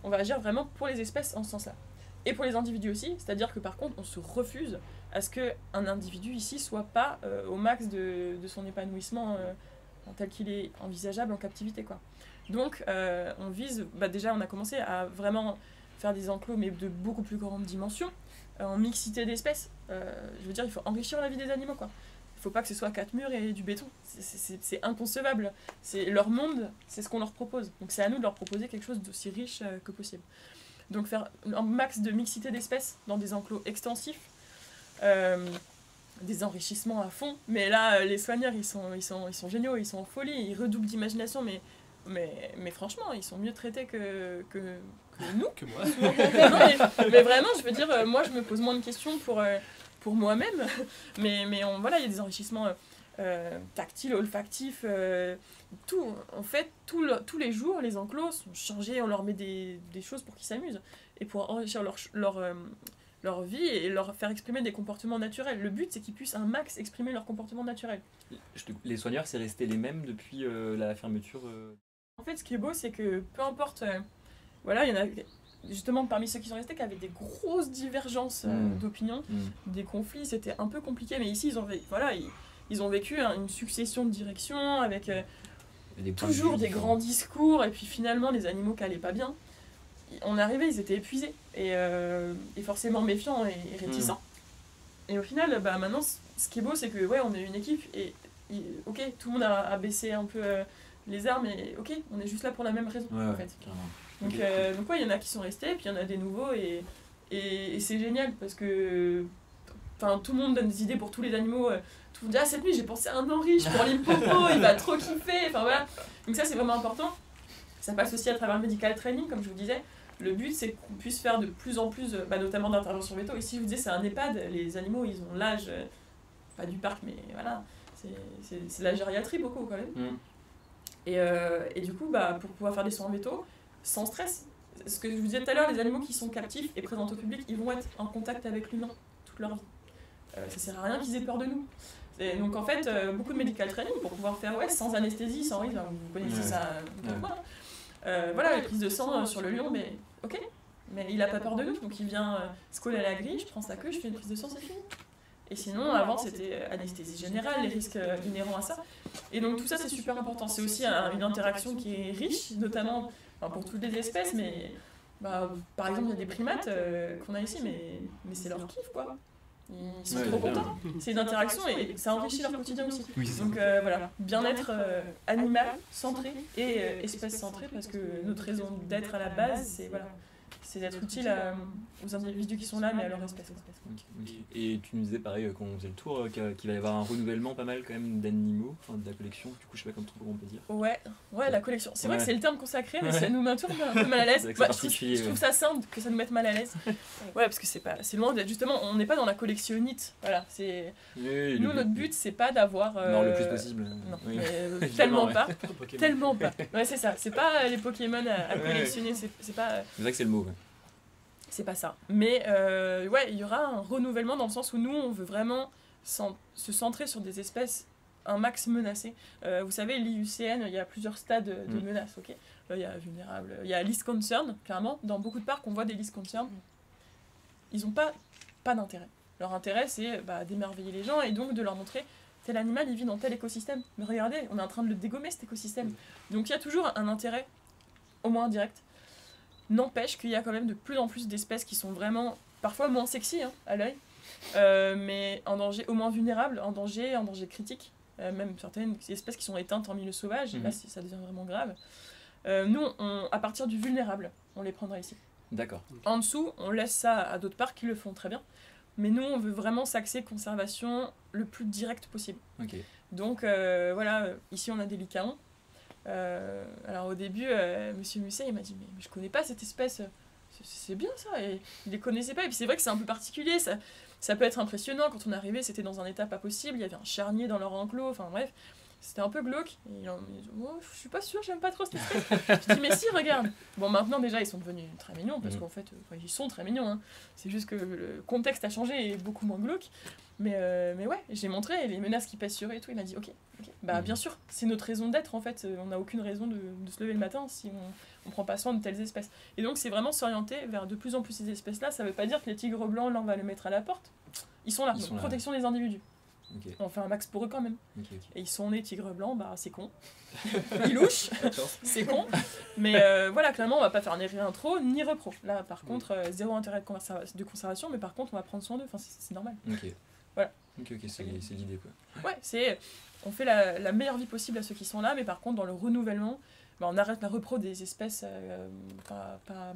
on va agir vraiment pour les espèces en ce sens-là. Et pour les individus aussi, c'est-à-dire que par contre, on se refuse à ce qu'un individu ici soit pas au max de son épanouissement tel qu'il est envisageable en captivité, quoi. Donc, on vise, déjà, on a commencé à vraiment faire des enclos, mais de beaucoup plus grande dimension, en mixité d'espèces. Je veux dire, il faut enrichir la vie des animaux, quoi. Il ne faut pas que ce soit 4 murs et du béton. C'est inconcevable. C'est leur monde, c'est ce qu'on leur propose. Donc c'est à nous de leur proposer quelque chose d'aussi riche que possible. Donc faire un max de mixité d'espèces dans des enclos extensifs, des enrichissements à fond. Mais là, les soigneurs, ils sont géniaux, ils sont en folie, ils redoublent d'imagination, mais franchement, ils sont mieux traités que nous. Que moi. Non, mais vraiment, je veux dire, moi, je me pose moins de questions pour moi-même, mais voilà, il y a des enrichissements tactiles, olfactifs, tout. En fait, tous les jours, les enclos sont changés, on leur met des choses pour qu'ils s'amusent, et pour enrichir leur vie et leur faire exprimer des comportements naturels. Le but, c'est qu'ils puissent un max exprimer leurs comportements naturels. Les soigneurs, c'est resté les mêmes depuis la fermeture En fait, ce qui est beau, c'est que peu importe... voilà, il y en a... Justement, parmi ceux qui sont restés, qui avaient des grosses divergences d'opinion, des conflits, c'était un peu compliqué, mais ici, ils ont vécu une succession de directions, avec toujours des grands discours, et puis finalement, les animaux qui n'allaient pas bien. On est arrivé, ils étaient épuisés, et forcément méfiants et réticents. Et au final, maintenant, ce qui est beau, c'est que on est une équipe, et ok, tout le monde a baissé un peu les armes, et ok, on est juste là pour la même raison, en fait. Carrément. Donc il y en a qui sont restés, puis il y en a des nouveaux, et c'est génial parce que tout le monde donne des idées pour tous les animaux. Tout le monde dit cette nuit j'ai pensé à un Henri pour Limpopo, il va trop kiffer. Voilà. Donc ça c'est vraiment important. Ça passe aussi à travers le medical training, comme je vous disais. Le but c'est qu'on puisse faire de plus en plus, notamment d'interventions véto. Ici je vous disais c'est un EHPAD, les animaux ils ont l'âge, pas du parc mais voilà, c'est la gériatrie beaucoup quand même. Et du coup pour pouvoir faire des soins véto, sans stress. Ce que je vous disais tout à l'heure, les animaux qui sont captifs et présentés au public, ils vont être en contact avec l'humain toute leur vie. Ça sert à rien qu'ils aient peur de nous. Et donc en fait, beaucoup de medical training pour pouvoir faire sans anesthésie, sans risque, vous connaissez ça beaucoup. Voilà, les prises de sang sur le lion, mais ok, mais il a pas peur de nous, donc il vient se coller à la grille, je prends sa queue, je fais une prise de sang, c'est fini. Et sinon, avant, c'était anesthésie générale, les risques inhérents à ça. Et donc tout ça, c'est super important. C'est aussi une interaction qui est riche, notamment pour toutes les espèces, mais par exemple, il y a des primates qu'on a ici, mais c'est leur kiff, quoi. Ils sont trop contents. C'est une interaction et ça enrichit leur quotidien aussi. Donc voilà, bien-être animal centré et espèce centré, parce que notre raison d'être à la base, c'est d'être utile aux individus qui sont là, mais à leur espèce. Et tu nous disais pareil quand on faisait le tour qu'il va y avoir un renouvellement pas mal quand même d'animaux, de la collection, du coup je sais pas comment on peut dire. Ouais, la collection. C'est vrai que c'est le terme consacré, mais ça nous met un peu mal à l'aise. Je trouve ça simple que ça nous mette mal à l'aise. Ouais, parce que c'est loin d'être, justement, on n'est pas dans la collectionnite. Voilà, nous notre but c'est pas d'avoir... Non, le plus possible. Non, mais tellement pas. Tellement pas. Ouais, c'est ça, c'est pas les Pokémon à collectionner, c'est pas... C'est vrai que c'est le mot, C'est pas ça. Mais il y aura un renouvellement dans le sens où nous, on veut vraiment se centrer sur des espèces un max menacées. Vous savez, l'IUCN, il y a plusieurs stades de menaces. Okay, il y a vulnérable, il y a list concern, clairement. Dans beaucoup de parcs, on voit des list concern. Ils n'ont pas d'intérêt. Leur intérêt, c'est d'émerveiller les gens et donc de leur montrer tel animal, il vit dans tel écosystème. Mais regardez, on est en train de le dégommer, cet écosystème. Donc il y a toujours un intérêt, au moins indirect. N'empêche qu'il y a quand même de plus en plus d'espèces qui sont vraiment, parfois moins sexy à l'œil, mais en danger, au moins vulnérables, en danger critique. Même certaines espèces qui sont éteintes en milieu sauvage, là ça devient vraiment grave. Nous, à partir du vulnérable, on les prendra ici. D'accord. En dessous, on laisse ça à d'autres parcs qui le font très bien. mais nous, on veut vraiment s'axer conservation le plus direct possible. Ok. Donc, voilà, ici, on a des licaons. Alors, au début, Monsieur Musset, il m'a dit, mais je connais pas cette espèce, c'est bien ça, et il les connaissait pas, et puis c'est vrai que c'est un peu particulier, ça peut être impressionnant. Quand on est arrivé, c'était dans un état pas possible, il y avait un charnier dans leur enclos, enfin bref, c'était un peu glauque. Et il dit, oh, je suis pas sûre, j'aime pas trop cette espèce. Je dis, mais si, regarde. Bon, maintenant déjà, ils sont devenus très mignons, parce qu'en fait, ils sont très mignons, hein. C'est juste que le contexte a changé et est beaucoup moins glauque. Mais ouais, j'ai montré les menaces qui pèsent sur eux et tout. Il m'a dit, ok. Bah, bien sûr, c'est notre raison d'être, en fait. On n'a aucune raison de se lever le matin si on prend pas soin de telles espèces. Et donc, c'est vraiment s'orienter vers de plus en plus ces espèces-là. Ça veut pas dire que les tigres blancs, là, on va les mettre à la porte. Ils sont là, donc protection des individus. Okay. On fait un max pour eux quand même. Okay. Et ils sont nés tigres blancs, bah c'est con. Ils louchent, c'est con. Mais voilà, clairement, on va pas faire ni réintro ni repro. Là, par contre, zéro intérêt de conservation, mais par contre, on va prendre soin d'eux. Enfin, c'est normal. Ok. Voilà. Ok, c'est l'idée, quoi. Ouais, on fait la meilleure vie possible à ceux qui sont là, mais par contre, dans le renouvellement, bah, on arrête la repro des espèces pas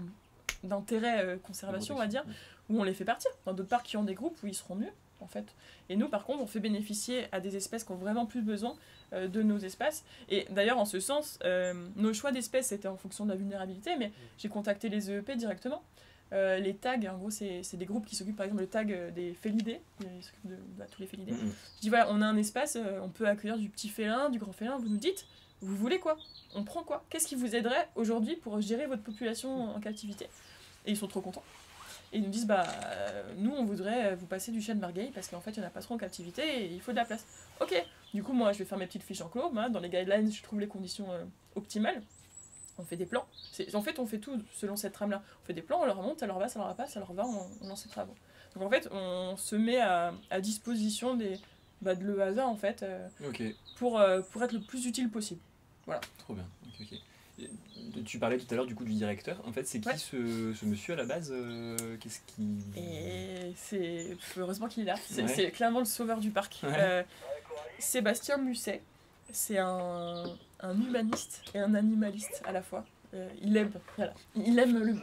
d'intérêt conservation, on va dire, où on les fait partir. Dans d'autres parcs qui ont des groupes où ils seront mieux, en fait. Et nous, par contre, on fait bénéficier à des espèces qui ont vraiment plus besoin de nos espaces. Et d'ailleurs, en ce sens, nos choix d'espèces, c'était en fonction de la vulnérabilité, mais j'ai contacté les EEP directement. Les tags, en gros, c'est des groupes qui s'occupent, par exemple, le tag des félidés, ils s'occupent de tous les félidés. Je dis, voilà, on a un espace, on peut accueillir du petit félin, du grand félin, vous nous dites, vous voulez quoi? On prend quoi? Qu'est-ce qui vous aiderait aujourd'hui pour gérer votre population en captivité? Et ils sont trop contents. Et ils nous disent, bah, nous, on voudrait vous passer du chêne marguerite parce qu'en fait, il n'y en a pas trop en captivité et il faut de la place. Ok, du coup, moi, je vais faire mes petites fiches en clos. Dans les guidelines, je trouve les conditions optimales. On fait des plans. En fait, on fait tout selon cette trame-là. On fait des plans, on leur monte, ça leur va, ça leur va pas, ça leur va, on lance les travaux. Donc, en fait, on se met à disposition de l'EASA, en fait, pour être le plus utile possible. Voilà. Trop bien. Ok. Tu parlais tout à l'heure du coup du directeur. En fait, c'est qui ce monsieur à la base? Qu'est-ce qui... Et c'est heureusement qu'il est là. C'est clairement le sauveur du parc. Sébastien Musset, c'est un humaniste et un animaliste à la fois. Il aime le monde.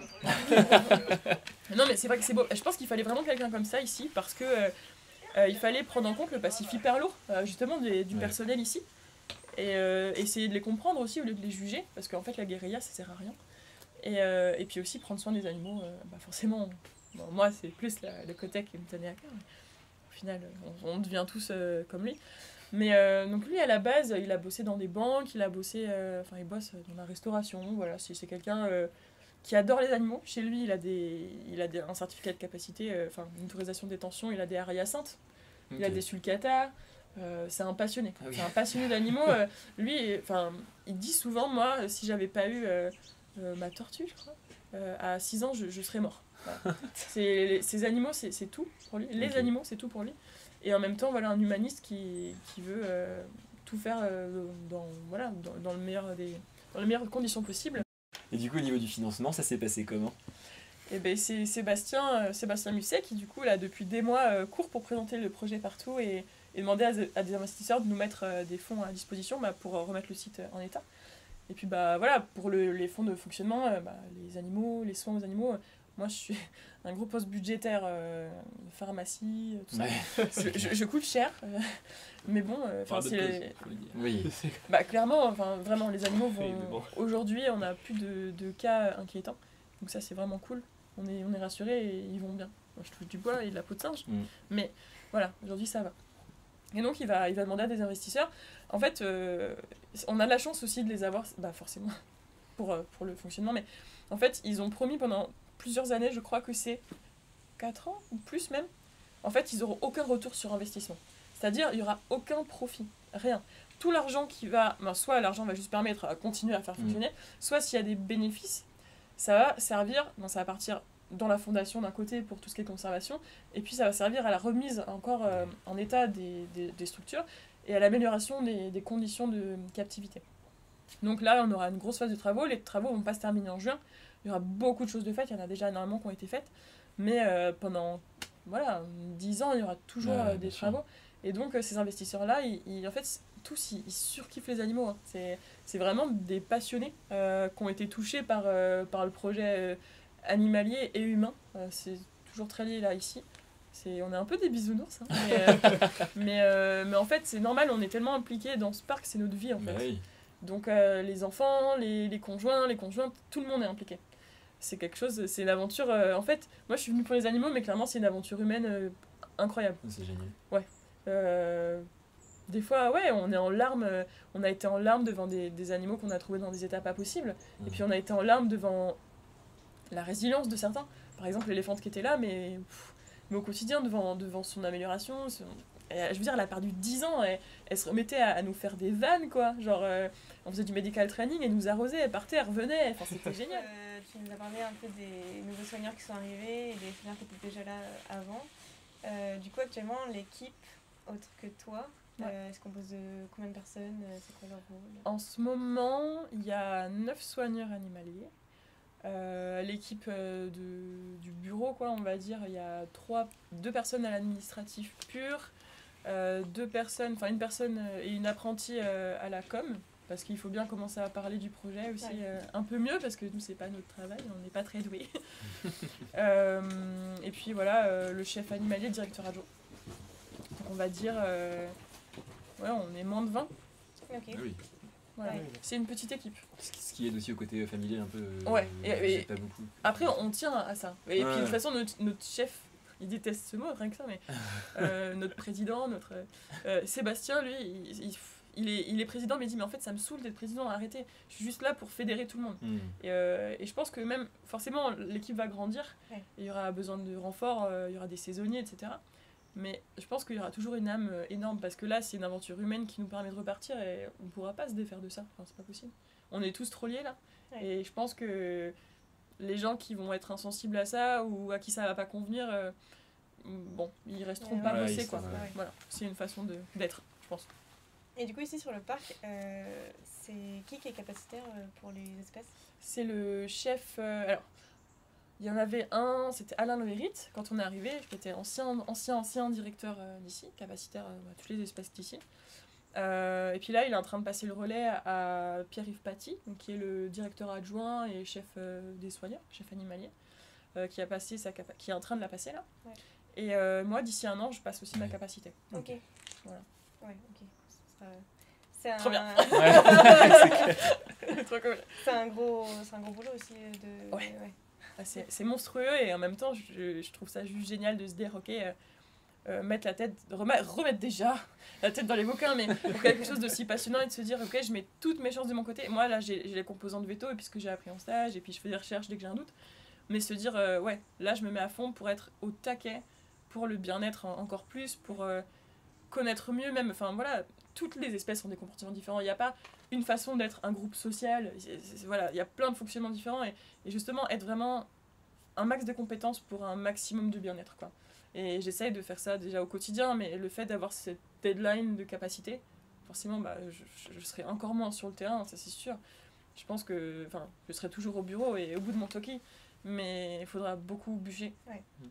Non, mais c'est vrai que c'est beau. Je pense qu'il fallait vraiment quelqu'un comme ça ici parce que il fallait prendre en compte le passif hyper lourd justement du personnel ici. Et essayer de les comprendre aussi au lieu de les juger, parce qu'en fait la guérilla ça sert à rien. Et puis aussi prendre soin des animaux, forcément, moi c'est plus le côté qui me tenait à cœur. Au final, on devient tous comme lui. Mais donc lui à la base, il a bossé dans des banques, il bosse dans la restauration, voilà, c'est quelqu'un qui adore les animaux. Chez lui, il a un certificat de capacité, une autorisation de détention, il a des hyacinthes, il a des sulcatas. C'est un passionné. Ah oui. C'est un passionné d'animaux. Lui, il dit souvent, moi, si j'avais pas eu ma tortue, je crois, à 6 ans, je serais mort. Voilà. Ces animaux, c'est tout pour lui. Les animaux, c'est tout pour lui. Et en même temps, voilà, un humaniste qui veut tout faire dans les meilleures conditions possibles. Et du coup, au niveau du financement, ça s'est passé comment? Et ben, c'est Sébastien Musset qui, du coup, là, depuis des mois, court pour présenter le projet partout et demander à des investisseurs de nous mettre des fonds à disposition pour remettre le site en état. Et puis voilà, pour les fonds de fonctionnement, les animaux, les soins aux animaux, moi je suis un gros poste budgétaire, pharmacie, tout ça. Ouais. Je coûte cher, mais bon, oui. Clairement, vraiment, les animaux vont... Aujourd'hui, on n'a plus de cas inquiétants, donc ça c'est vraiment cool. On est rassurés et ils vont bien. Moi, je touche du bois et de la peau de singe, mais voilà, aujourd'hui ça va. Et donc il va demander à des investisseurs. En fait, on a la chance aussi de les avoir, forcément, pour le fonctionnement, mais en fait, ils ont promis pendant plusieurs années, je crois que c'est 4 ans ou plus même, en fait, ils n'auront aucun retour sur investissement. C'est-à-dire, il n'y aura aucun profit, rien. Tout l'argent qui va, soit l'argent va juste permettre à continuer à faire fonctionner, soit s'il y a des bénéfices, ça va servir, ça va partir dans la fondation d'un côté pour tout ce qui est conservation, et puis ça va servir à la remise encore en état des structures et à l'amélioration des conditions de captivité. Donc là, on aura une grosse phase de travaux. Les travaux ne vont pas se terminer en juin. Il y aura beaucoup de choses de faites. Il y en a déjà énormément qui ont été faites. Mais pendant 10 ans, il y aura toujours des travaux. Et donc, ces investisseurs-là, en fait, tous, ils surkiffent les animaux. Hein. C'est vraiment des passionnés qui ont été touchés par le projet animalier et humain. C'est toujours très lié là, ici. On est un peu des bisounours, hein, mais en fait c'est normal, on est tellement impliqués dans ce parc, c'est notre vie en fait. Oui. Donc les enfants, les conjoints, les conjointes, tout le monde est impliqué. C'est quelque chose, c'est une aventure. En fait, moi je suis venue pour les animaux, mais clairement c'est une aventure humaine incroyable. C'est génial. Ouais. Des fois, ouais, on est en larmes, on a été en larmes devant des animaux qu'on a trouvés dans des états pas possibles. Et puis on a été en larmes devant la résilience de certains. Par exemple, l'éléphante qui était là, mais au quotidien, devant son amélioration, je veux dire, elle a perdu 10 ans, elle se remettait à nous faire des vannes, quoi. Genre, on faisait du medical training, elle nous arrosait, elle partait, elle revenait, enfin, c'était génial. Tu nous as parlé un peu des nouveaux soigneurs qui sont arrivés et des soigneurs qui étaient déjà là avant. Du coup, actuellement, l'équipe, autre que toi, elle se compose de combien de personnes? C'est quoi leur rôle? En ce moment, il y a 9 soigneurs animaliers. L'équipe du bureau, quoi, on va dire, il y a 2 personnes à l'administratif pur, une personne et une apprentie à la com, parce qu'il faut bien commencer à parler du projet aussi un peu mieux, parce que nous, c'est pas notre travail, on n'est pas très doués. Et puis voilà, le chef animalier, directeur adjoint. Donc on va dire, on est moins de 20. Okay. Oui. Voilà. C'est une petite équipe. Ce qui aide aussi au côté familial un peu. Et pas beaucoup. Après, on tient à ça. Et puis de toute façon, notre chef, il déteste ce mot, rien que ça, mais notre président, Sébastien, lui, il est président, mais il dit, mais en fait, ça me saoule d'être président, arrêtez. Je suis juste là pour fédérer tout le monde. Et je pense que même, forcément, l'équipe va grandir. Et il y aura besoin de renforts, il y aura des saisonniers, etc. Mais je pense qu'il y aura toujours une âme énorme, parce que là, c'est une aventure humaine qui nous permet de repartir et on ne pourra pas se défaire de ça. Enfin, c'est pas possible. On est tous trop liés là. Et je pense que les gens qui vont être insensibles à ça ou à qui ça va pas convenir, ils resteront pas bossés, quoi. Voilà, c'est une façon d'être, je pense. Et du coup, ici sur le parc, c'est qui est capacitaire pour les espèces? C'est le chef. Alors, il y en avait un, c'était Alain Lohérit, quand on est arrivé, qui était ancien directeur d'ici, capacitaire toutes les espèces d'ici. Et puis là, il est en train de passer le relais à Pierre-Yves Paty, donc, qui est le directeur adjoint et chef des soigneurs, chef animalier, qui est en train de la passer là. Ouais. Et moi, d'ici un an, je passe aussi ma capacité. Ok. Voilà. Ouais, ok. C'est trop bien. Trop cool. C'est un gros boulot aussi de. Ouais. C'est monstrueux et en même temps, je trouve ça juste génial de se dire, ok. Mettre la tête, remettre déjà la tête dans les bouquins, mais pour quelque chose de si passionnant et de se dire ok, je mets toutes mes chances de mon côté. Moi là j'ai les composantes veto et puis ce que j'ai appris en stage et puis je fais des recherches dès que j'ai un doute, mais se dire là je me mets à fond pour être au taquet, pour le bien-être encore plus, pour connaître mieux même, enfin voilà, toutes les espèces ont des comportements différents, il n'y a pas une façon d'être un groupe social, voilà, il y a plein de fonctionnements différents et justement être vraiment un max de compétences pour un maximum de bien-être, quoi. Et j'essaye de faire ça déjà au quotidien, mais le fait d'avoir cette deadline de capacité, forcément, je serai encore moins sur le terrain, ça c'est sûr. Je pense que je serai toujours au bureau et au bout de mon talkie, mais il faudra beaucoup bouger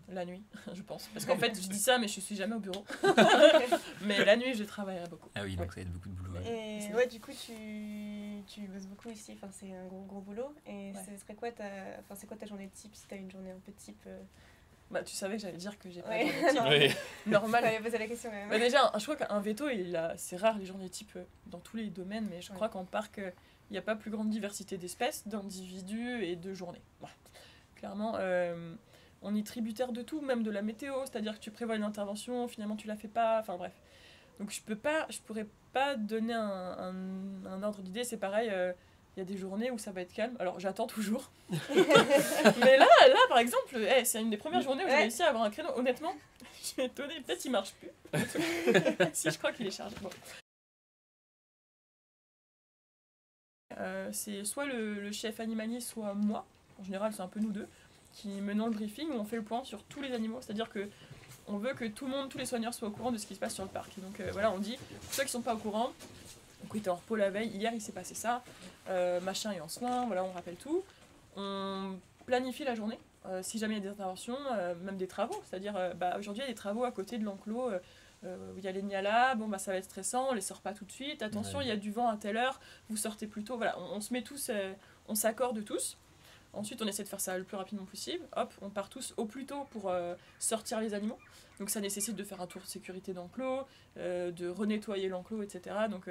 la nuit, je pense. Parce qu'en fait, je dis ça, mais je suis jamais au bureau. Mais la nuit, je travaillerai beaucoup. Ah oui, donc ça aide beaucoup de boulot. Et ouais, du coup, tu bosses beaucoup ici, enfin, c'est un gros boulot. Et ce serait quoi c'est quoi ta journée type, si tu as une journée un peu type tu savais que j'allais dire que j'ai pas de journée type normal. Fallait poser la question quand même. Déjà, je crois qu'un veto, c'est rare les journées types dans tous les domaines, mais je crois qu'en parc, il n'y a pas plus grande diversité d'espèces, d'individus et de journées. Ouais. Clairement, on est tributaire de tout, même de la météo, c'est-à-dire que tu prévois une intervention, finalement tu la fais pas, enfin bref. Donc je pourrais pas donner un ordre d'idée, c'est pareil. Il y a des journées où ça va être calme. Alors, j'attends toujours. Mais là, par exemple, c'est une des premières journées où j'ai réussi à avoir un créneau. Honnêtement, je suis étonnée. Peut-être qu'il marche plus. Si, je crois qu'il est chargé. Bon. C'est soit le chef animalier, soit moi. En général, c'est un peu nous deux qui menons le briefing où on fait le point sur tous les animaux. C'est-à-dire que on veut que tout le monde, tous les soigneurs soient au courant de ce qui se passe sur le parc. Donc voilà, on dit, pour ceux qui ne sont pas au courant, donc il était en repos la veille, hier il s'est passé ça, machin est en soins, voilà, on rappelle tout. On planifie la journée, si jamais il y a des interventions, même des travaux, c'est-à-dire aujourd'hui il y a des travaux à côté de l'enclos, où il y a les nialas, ça va être stressant, on les sort pas tout de suite, attention il y a du vent à telle heure, vous sortez plus tôt, voilà, on se met tous, on s'accorde tous. Ensuite, on essaie de faire ça le plus rapidement possible. Hop, on part tous au plus tôt pour sortir les animaux. Donc ça nécessite de faire un tour de sécurité d'enclos, de renettoyer l'enclos, etc. Donc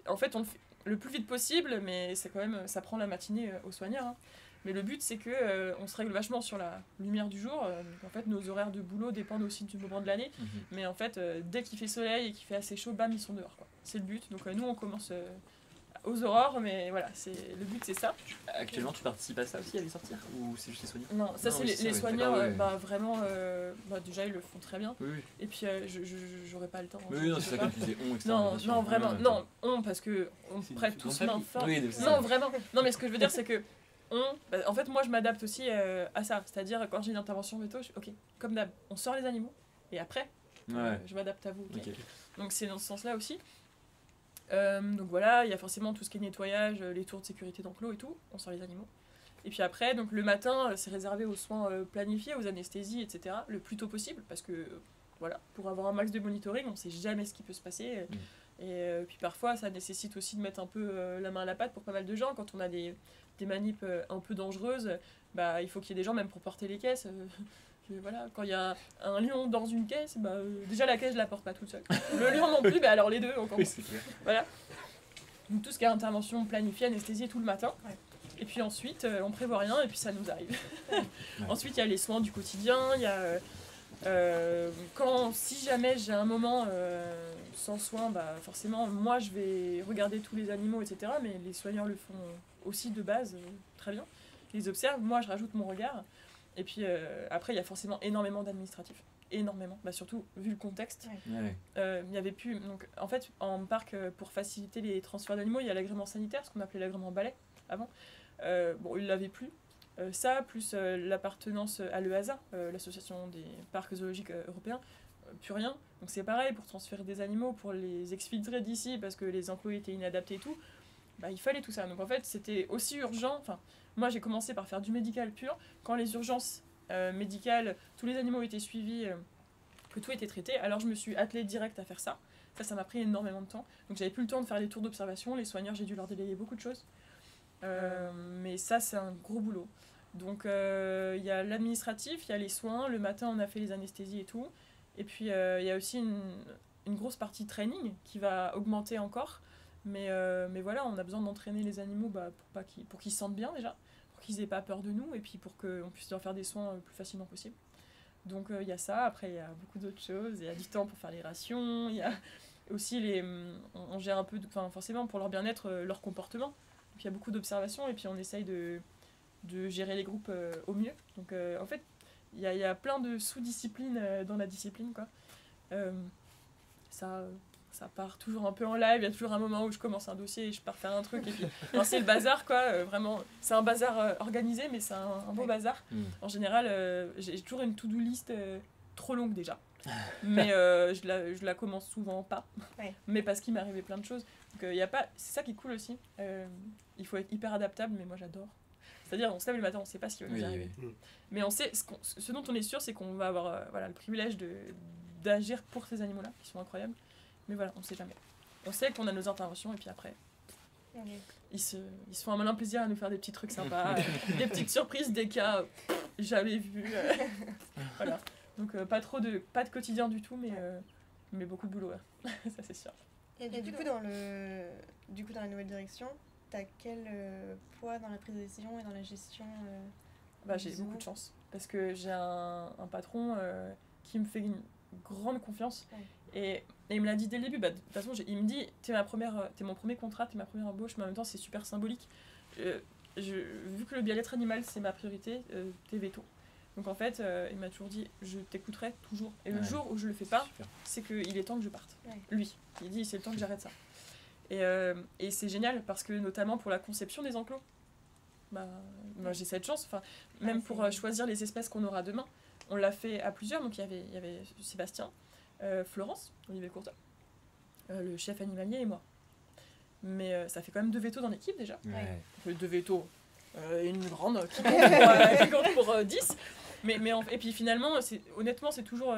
en fait, on le fait le plus vite possible, mais c'est quand même, ça prend la matinée aux soigneurs. Hein. Mais le but, c'est que on se règle vachement sur la lumière du jour. Donc en fait, nos horaires de boulot dépendent aussi du moment de l'année. Mais en fait, dès qu'il fait soleil et qu'il fait assez chaud, bam, ils sont dehors, quoi. C'est le but. Donc nous, on commence aux aurores, mais voilà, le but, c'est ça. Actuellement, tu participes à ça aussi, à les sortir, ou c'est juste les soigneurs? Non, ça, c'est les soigneurs, vraiment, déjà, ils le font très bien. Oui. Et puis, j'aurais pas le temps. Oui, non, c'est ça que tu disais etc. Non, vraiment, non, parce qu'on prête tous main forte. Non, vraiment. Non, mais ce que je veux dire, c'est que en fait, moi, je m'adapte aussi à ça. C'est-à-dire, quand j'ai une intervention veto, ok, comme d'hab, on sort les animaux, et après, je m'adapte à vous. Okay. Donc, c'est dans ce sens-là aussi. Donc voilà, il y a forcément tout ce qui est nettoyage, les tours de sécurité d'enclos et tout, on sort les animaux. Et puis après, donc le matin, c'est réservé aux soins planifiés, aux anesthésies, etc., le plus tôt possible, parce que voilà, pour avoir un max de monitoring, on ne sait jamais ce qui peut se passer. Et puis parfois, ça nécessite aussi de mettre un peu la main à la pâte pour pas mal de gens. Quand on a des manips un peu dangereuses, il faut qu'il y ait des gens même pour porter les caisses. Voilà, quand il y a un lion dans une caisse, déjà la caisse je la porte pas toute seule. Le lion non plus, alors les deux encore. Oui, voilà. Donc tout ce qui est intervention planifiée, anesthésie tout le matin. Ouais. Et puis ensuite on prévoit rien et puis ça nous arrive. Ouais. Ensuite il y a les soins du quotidien, il y a si jamais j'ai un moment sans soins, forcément moi je vais regarder tous les animaux, etc. Mais les soigneurs le font aussi de base très bien. Ils les observent, moi je rajoute mon regard. Et puis après, il y a forcément énormément d'administratifs. Énormément. Surtout, vu le contexte. Ouais. Il y avait plus... Donc, en fait, en parc, pour faciliter les transferts d'animaux, il y a l'agrément sanitaire, ce qu'on appelait l'agrément balai avant. Il ne l'avait plus. Ça, plus l'appartenance à l'EASA, l'association des parcs zoologiques européens, plus rien. Donc c'est pareil, pour transférer des animaux, pour les exfiltrer d'ici, parce que les enclos étaient inadaptés et tout, il fallait tout ça. Donc en fait, c'était aussi urgent... Moi, j'ai commencé par faire du médical pur. Quand les urgences médicales, tous les animaux étaient suivis, que tout était traité, alors je me suis attelée direct à faire ça. Ça m'a pris énormément de temps. Donc, j'avais plus le temps de faire les tours d'observation. Les soigneurs, j'ai dû leur déléguer beaucoup de choses. Mais ça, c'est un gros boulot. Donc, il y a l'administratif, il y a les soins. Le matin, on a fait les anesthésies et tout. Et puis, il y a aussi une grosse partie training qui va augmenter encore. Mais voilà, on a besoin d'entraîner les animaux pour qu'ils se sentent bien déjà, pour qu'ils n'aient pas peur de nous et puis pour qu'on puisse leur faire des soins le plus facilement possible. Donc il y a ça, après il y a beaucoup d'autres choses, il y a du temps pour faire les rations, il y a aussi on gère un peu, forcément pour leur bien-être, leur comportement. Donc il y a beaucoup d'observations et puis on essaye de gérer les groupes au mieux. Donc en fait, il y a plein de sous-disciplines dans la discipline, quoi. Ça part toujours un peu en live, il y a toujours un moment où je commence un dossier et je pars faire un truc et puis c'est le bazar, quoi, vraiment. C'est un bazar organisé, mais c'est un beau bazar. En général, j'ai toujours une to-do list trop longue déjà, mais je la commence souvent pas, mais parce qu'il m'est arrivé plein de choses. Donc c'est ça qui est cool aussi, il faut être hyper adaptable, mais moi j'adore. C'est-à-dire, on se lève le matin, on ne sait pas ce qui va nous arriver. Mais on sait, ce dont on est sûr, c'est qu'on va avoir le privilège d'agir pour ces animaux-là, qui sont incroyables. Mais voilà, on ne sait jamais. On sait qu'on a nos interventions et puis après, ils se font un malin plaisir à nous faire des petits trucs sympas, des petites surprises, des cas jamais vus. Voilà. Donc pas de quotidien du tout, mais beaucoup de boulot. Ça c'est sûr. Et du coup, dans la nouvelle direction, tu as quel poids dans la prise de décision et dans la gestion J'ai beaucoup de chance. Parce que j'ai un patron qui me fait une grande confiance. Et il me l'a dit dès le début, de toute façon, il me dit, t'es mon premier contrat, t'es ma première embauche, mais en même temps, c'est super symbolique. Vu que le bien-être animal, c'est ma priorité, t'es veto. Donc en fait, il m'a toujours dit, je t'écouterai toujours. Et le jour où je le fais pas, c'est qu'il est temps que je parte. Lui, il dit, c'est le temps que j'arrête ça. Et c'est génial, parce que notamment pour la conception des enclos, moi j'ai cette chance, même pour choisir les espèces qu'on aura demain, on l'a fait à plusieurs, donc il y avait Sébastien, Florence, Olivier Courtin, le chef animalier et moi. Mais ça fait quand même 2 vétos dans l'équipe déjà. 2 vétos, une grande qui compte pour 10. Et puis finalement, honnêtement, c'est toujours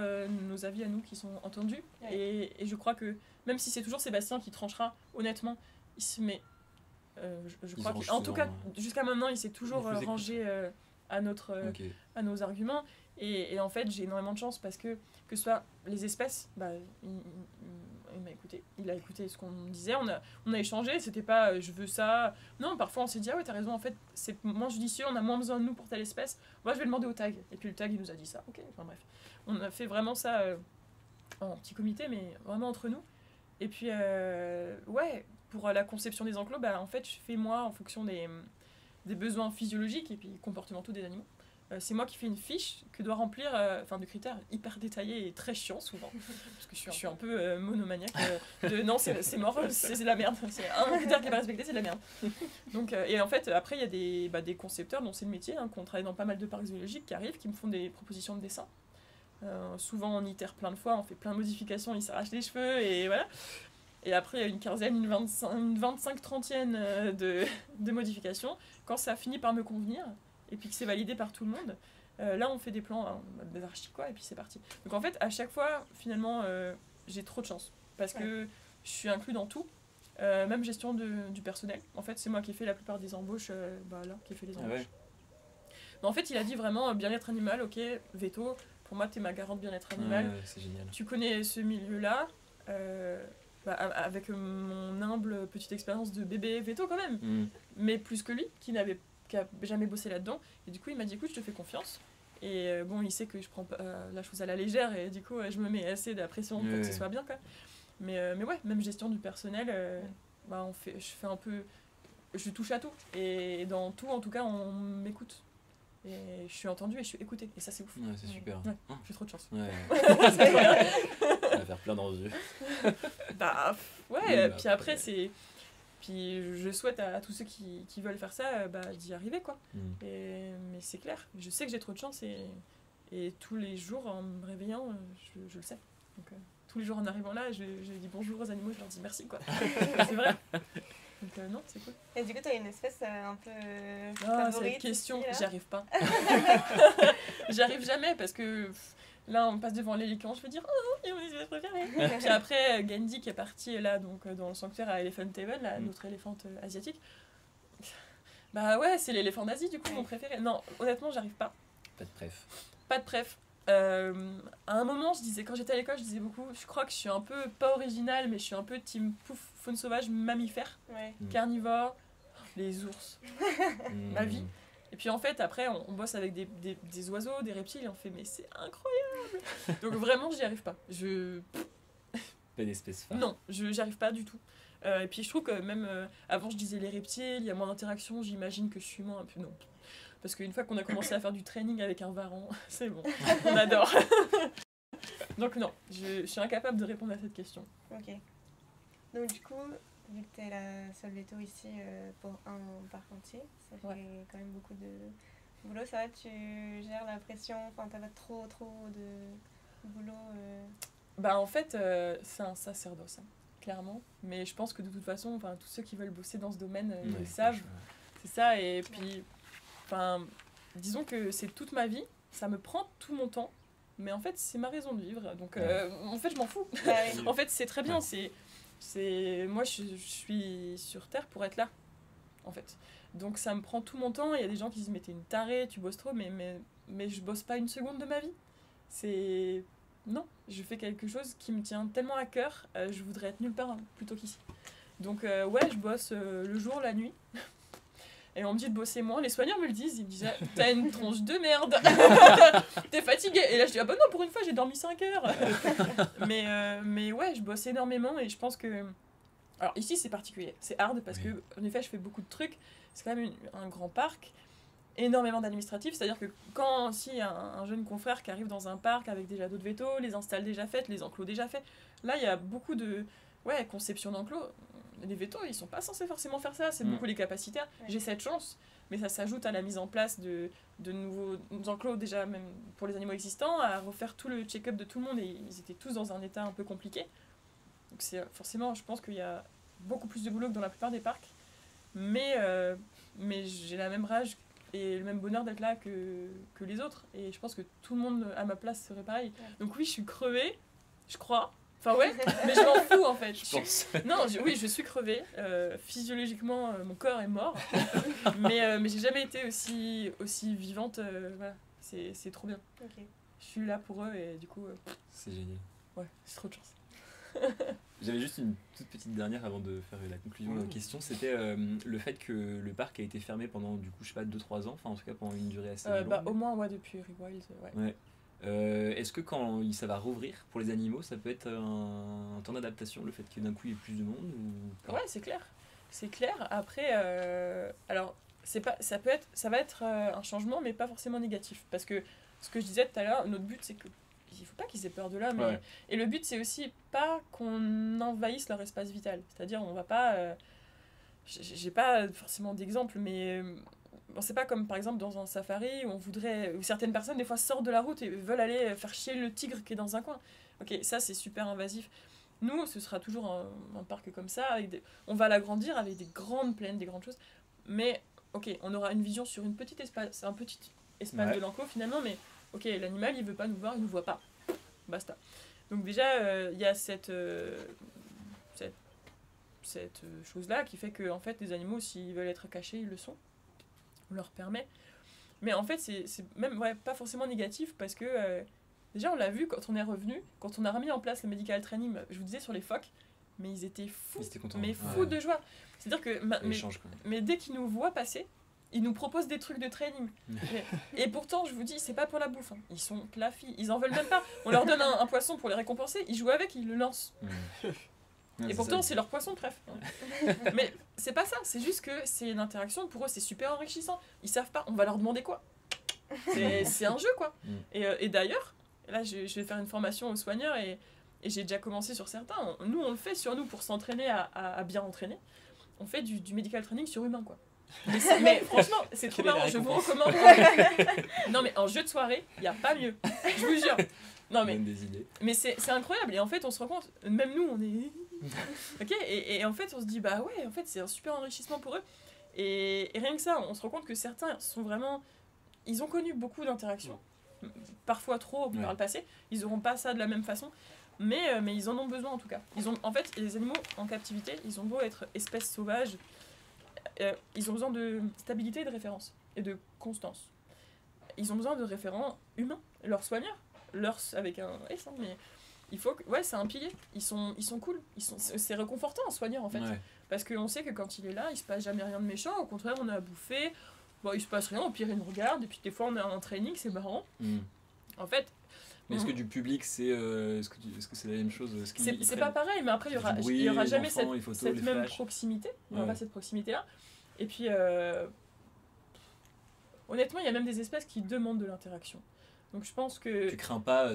nos avis à nous qui sont entendus. Et je crois que même si c'est toujours Sébastien qui tranchera, honnêtement, il se met Je crois qu'en tout cas, jusqu'à maintenant, il s'est toujours rangé à nos arguments. Et en fait, j'ai énormément de chance parce que ce soit les espèces, il m'a écouté. Il a écouté ce qu'on disait. On a échangé. C'était pas je veux ça. Non, parfois on s'est dit ah ouais, t'as raison. En fait, c'est moins judicieux. On a moins besoin de nous pour telle espèce. Moi, je vais demander au tag. Et puis le tag, il nous a dit ça. Ok. Enfin bref, on a fait vraiment ça en petit comité, mais vraiment entre nous. Et puis pour la conception des enclos, en fait, je fais moi en fonction des besoins physiologiques et puis comportementaux des animaux. C'est moi qui fais une fiche que doit remplir, de critères hyper détaillés et très chiants souvent, parce que je suis un peu monomaniaque. Non, c'est mort, c'est de la merde. C'est un critère qui n'est pas respecté, c'est de la merde. Donc, et en fait, après, il y a des concepteurs dont c'est le métier, qu'on travaille dans pas mal de parcs zoologiques, qui arrivent, qui me font des propositions de dessin. Souvent, on itère plein de fois, on fait plein de modifications, ils s'arrachent les cheveux, et voilà. Et après, il y a une quinzaine, une 25-30aine de modifications. Quand ça finit par me convenir, et puis que c'est validé par tout le monde, là on fait des plans, des archis quoi, et puis c'est parti. Donc en fait, à chaque fois, finalement, j'ai trop de chance, parce que je suis inclus dans tout, même gestion du personnel. En fait, c'est moi qui ai fait la plupart des embauches, qui ai fait les embauches. Ah ouais. Mais en fait, il a dit vraiment bien-être animal, ok, Veto, pour moi, t'es ma garante bien-être animal. Ouais, c'est génial. Tu connais ce milieu-là, avec mon humble petite expérience de bébé Veto quand même, mais plus que lui, qui a jamais bossé là-dedans, et du coup il m'a dit écoute, je te fais confiance, et il sait que je prends pas la chose à la légère, et du coup je me mets assez de la pression pour que ce soit bien quoi. Mais ouais, même gestion du personnel, je touche à tout, et dans tout en tout cas on m'écoute, et je suis entendue et je suis écoutée, et ça c'est ouf. Ouais, c'est super. Ouais, j'ai trop de chance. Ouais. Ça va faire plein d'envies. Puis après Puis je souhaite à tous ceux qui veulent faire ça d'y arriver quoi. Mais c'est clair, je sais que j'ai trop de chance, et tous les jours en me réveillant, je le sais. Donc tous les jours en arrivant là, je dis bonjour aux animaux, je leur dis merci quoi. C'est vrai. Donc non, c'est cool. Et du coup, t'as une espèce un peu favorite? Cette question, j'y arrive pas. J'y arrive jamais parce que là, on passe devant l'éléphant, je veux dire oh, il y a mon espèce préférée. Puis après, Gandhi qui est parti là, donc dans le sanctuaire à Elephant Haven, là, notre éléphante asiatique. Ouais, c'est l'éléphant d'Asie du coup, mon préféré. Non, honnêtement, j'arrive pas. Pas de préf. Pas de préf. À un moment, quand j'étais à l'école, je disais beaucoup, je crois que je suis un peu, pas originale, mais je suis un peu team pouf, faune sauvage, mammifère, carnivore, les ours, ma vie. Et puis en fait, après, on bosse avec des oiseaux, des reptiles, et on fait, mais c'est incroyable. Donc vraiment, j'y arrive pas. Pas d'espèce phare. Non, j'y arrive pas du tout. Et puis je trouve que même, avant je disais les reptiles, il y a moins d'interaction, j'imagine que je suis moins un peu... Non. Parce qu'une fois qu'on a commencé à faire du training avec un varan, c'est bon, on adore. Donc non, je suis incapable de répondre à cette question. Ok. Donc du coup, vu que tu es la seule veto ici pour un parc entier, ça fait quand même beaucoup de boulot. Ça va, tu gères la pression, enfin t'as pas trop de boulot En fait, c'est un sacerdoce, clairement. Mais je pense que de toute façon, tous ceux qui veulent bosser dans ce domaine, ils le savent. C'est ça, et puis... disons que c'est toute ma vie, ça me prend tout mon temps, mais en fait c'est ma raison de vivre, donc en fait je m'en fous. En fait c'est très bien, moi je suis sur Terre pour être là, en fait. Donc ça me prend tout mon temps, il y a des gens qui disent mais t'es une tarée, tu bosses trop, mais je bosse pas une seconde de ma vie. Non, je fais quelque chose qui me tient tellement à cœur, je voudrais être nulle part plutôt qu'ici. Donc je bosse le jour, la nuit. Et on me dit de bosser moins, les soigneurs me le disent, ils me disent t'as une tronche de merde, t'es fatigué. Et là je dis non, pour une fois j'ai dormi 5 heures. mais ouais, je bosse énormément, et je pense que... Alors ici c'est particulier, c'est hard parce que en effet je fais beaucoup de trucs, c'est quand même un grand parc, énormément d'administratifs, c'est-à-dire que quand il y a un jeune confrère qui arrive dans un parc avec déjà d'autres vétos, les installs déjà faites, les enclos déjà faits, là il y a beaucoup de conception d'enclos. Les vétos, ils sont pas censés forcément faire ça, c'est beaucoup les capacitaires. J'ai cette chance, mais ça s'ajoute à la mise en place de nouveaux enclos, déjà même pour les animaux existants, à refaire tout le check-up de tout le monde, et ils étaient tous dans un état un peu compliqué. Donc forcément, je pense qu'il y a beaucoup plus de boulot que dans la plupart des parcs, mais j'ai la même rage et le même bonheur d'être là que les autres, et je pense que tout le monde à ma place serait pareil. Donc oui, je suis crevée, je crois, Enfin ouais, mais je m'en fous en fait. Je pense. Non, oui, je suis crevée. Physiologiquement, mon corps est mort. mais j'ai jamais été aussi vivante. Voilà, c'est trop bien. Ok. Je suis là pour eux et du coup, C'est génial. ouais, c'est trop de chance. J'avais juste une toute petite dernière avant de faire la conclusion de la question. C'était le fait que le parc a été fermé pendant, du coup, je sais pas, 2-3 ans, enfin en tout cas pendant une durée assez longue. Au moins, ouais, depuis Rewild, ouais. Ouais. Est-ce que quand ça va rouvrir pour les animaux, ça peut être un temps d'adaptation, le fait que d'un coup il y ait plus de monde ou... Ouais, c'est clair. C'est clair. Après, alors, ça va être un changement, mais pas forcément négatif. Parce que ce que je disais tout à l'heure, notre but, c'est que il faut pas qu'ils aient peur de l'homme. Ouais. Et le but, c'est aussi pas qu'on envahisse leur espace vital. C'est-à-dire, on va pas... j'ai pas forcément d'exemple, mais... Bon, c'est pas comme par exemple dans un safari où certaines personnes des fois sortent de la route et veulent aller faire chier le tigre qui est dans un coin. Ok, ça c'est super invasif. Nous, ce sera toujours un parc comme ça, on va l'agrandir avec des grandes plaines, des grandes choses. Mais ok, on aura une vision sur un petit espace Ouais. de l'enclos finalement, mais ok, l'animal il veut pas nous voir, il nous voit pas. Basta. Donc déjà, il y a cette chose-là qui fait que en fait, les animaux, s'ils veulent être cachés, ils le sont. On leur permet. Mais en fait, c'est même pas forcément négatif parce que déjà, on l'a vu quand on est revenu, quand on a remis en place le medical training, je vous disais sur les phoques, mais ils étaient fous, Ils étaient contents. mais fous de joie. C'est-à-dire que mais dès qu'ils nous voient passer, ils nous proposent des trucs de training. Et pourtant, je vous dis, c'est pas pour la bouffe. Hein. Ils sont plafis, ils en veulent même pas. On leur donne un poisson pour les récompenser, ils jouent avec, ils le lancent. Et pourtant, c'est leur poisson, bref. Mais c'est pas ça, c'est juste que c'est une interaction, pour eux, c'est super enrichissant. Ils savent pas, on va leur demander quoi. C'est un jeu, quoi. Et d'ailleurs, là, je vais faire une formation aux soigneurs et j'ai déjà commencé sur certains. Nous, on le fait sur nous pour s'entraîner à bien entraîner. On fait du medical training sur humain, quoi. Mais franchement, c'est trop marrant, je vous recommande. Non, mais en jeu de soirée, il n'y a pas mieux. Je vous jure. Non, mais c'est incroyable. Et en fait, on se rend compte, même nous, on est... Ok, et en fait, on se dit, bah ouais, en fait, c'est un super enrichissement pour eux. Et rien que ça, on se rend compte que certains sont vraiment... Ils ont connu beaucoup d'interactions, parfois trop par le passé. Ils n'auront pas ça de la même façon, mais ils en ont besoin en tout cas. En fait, les animaux en captivité, ils ont beau être espèces sauvages, ils ont besoin de stabilité et de référence, et de constance. Ils ont besoin de référents humains, leurs soigneurs, avec un S, hein, mais... Il faut que, ouais, c'est un pilier. Ils sont cool. C'est réconfortant un soigneur en fait. Ouais. Parce qu'on sait que quand il est là, il se passe jamais rien de méchant. Au contraire, on a à bouffer. Bon, il se passe rien. Au pire, il nous regarde. Et puis des fois, on est en training, c'est marrant. En fait. Mais est-ce que du public, est-ce que c'est la même chose? C'est pas pareil, mais après, il y aura jamais cette même proximité. Il n'y aura pas cette proximité-là. Et puis, honnêtement, il y a même des espèces qui demandent de l'interaction. Donc je pense que... Tu crains pas,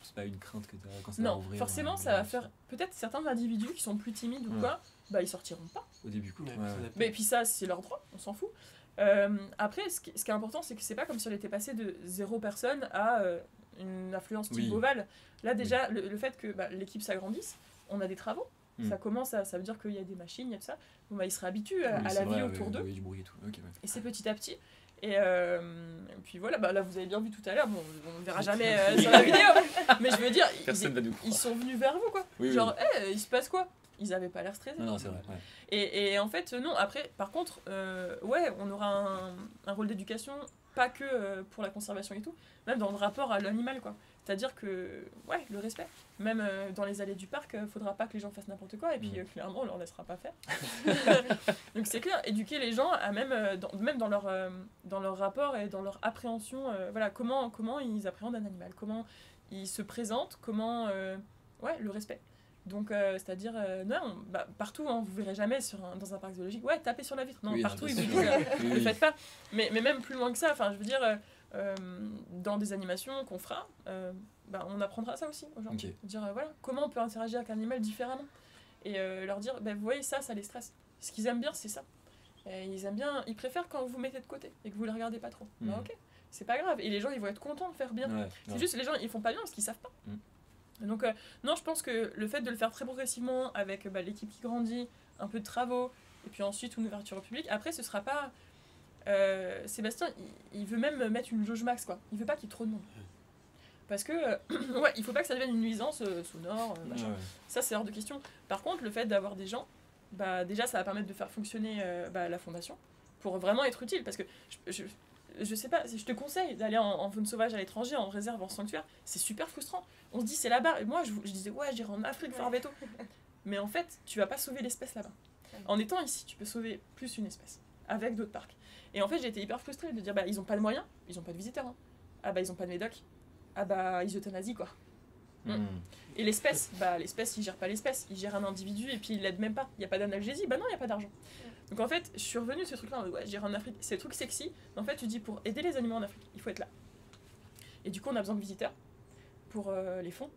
c'est pas une crainte que tu as quand ça va ouvrir? Non, forcément ça va faire... Peut-être certains individus qui sont plus timides ou quoi, bah ils sortiront pas. Au début, quoi. Mais puis ça, c'est leur droit, on s'en fout. Après, ce qui est important, c'est que c'est pas comme si on était passé de 0 personne à une affluence type Beauval. Là déjà, le fait que l'équipe s'agrandisse, on a des travaux. Ça commence, ça veut dire qu'il y a des machines, il y a tout ça. Bon, bah, ils seraient habitués à la vie autour d'eux. Du bruit et tout. Okay, et c'est petit à petit. Et puis voilà, là vous avez bien vu tout à l'heure, bon, on ne verra jamais sur la vidéo, mais je veux dire, ils sont venus vers vous quoi. Genre, il se passe quoi? Ils n'avaient pas l'air stressés. Non, c'est vrai. Ouais. Et en fait, non, après, par contre, ouais, on aura un rôle d'éducation, pas que pour la conservation et tout, même dans le rapport à l'animal quoi. C'est-à-dire que, ouais, le respect. Même dans les allées du parc, faudra pas que les gens fassent n'importe quoi, et puis clairement, on leur laissera pas faire. Donc c'est clair, éduquer les gens à même dans leur rapport et dans leur appréhension, voilà, comment ils appréhendent un animal, comment ils se présentent, comment, ouais, le respect. Donc, c'est-à-dire, non, partout, hein, vous verrez jamais dans un parc zoologique, ouais, tapez sur la vitre. Non, partout, ils vous disent, ne le faites pas. Mais même plus loin que ça, enfin, je veux dire... dans des animations qu'on fera, on apprendra ça aussi aux gens. Dire voilà, comment on peut interagir avec un animal différemment. Et leur dire, vous voyez, ça les stresse. Ce qu'ils aiment bien, c'est ça. Ils préfèrent quand vous mettez de côté et que vous les regardez pas trop. Ok, c'est pas grave. Et les gens, ils vont être contents de faire bien. C'est juste les gens, ils font pas bien parce qu'ils savent pas. Donc, non, je pense que le fait de le faire très progressivement avec l'équipe qui grandit, un peu de travaux, et puis ensuite une ouverture au public, après, ce sera pas... Sébastien, il veut même mettre une jauge max, quoi. Il veut pas qu'il y ait trop de monde. Parce que, ouais, il faut pas que ça devienne une nuisance sonore, machin. Ouais. Ça, c'est hors de question. Par contre, le fait d'avoir des gens, bah, déjà, ça va permettre de faire fonctionner la fondation pour vraiment être utile. Parce que je sais pas, je te conseille d'aller en faune sauvage à l'étranger, en réserve, en sanctuaire. C'est super frustrant. On se dit, c'est là-bas. Et moi, je disais, ouais, j'irai en Afrique faire veto. Mais en fait, tu vas pas sauver l'espèce là-bas. En étant ici, tu peux sauver plus une espèce, avec d'autres parcs. Et en fait, j'ai été hyper frustrée de dire, bah, ils ont pas de moyens, ils ont pas de visiteurs. Hein. Ah bah, ils ont pas de médocs. Ah bah, ils euthanasient, quoi. Et l'espèce, ils gèrent pas l'espèce, ils gèrent un individu et puis ils l'aident même pas. Il y a pas d'analgésie, bah non, il y a pas d'argent. Donc en fait, je suis revenue ce truc-là, ouais, j'irai en Afrique, c'est le truc sexy. Mais en fait, tu dis pour aider les animaux en Afrique, il faut être là. Et du coup, on a besoin de visiteurs pour les fonds,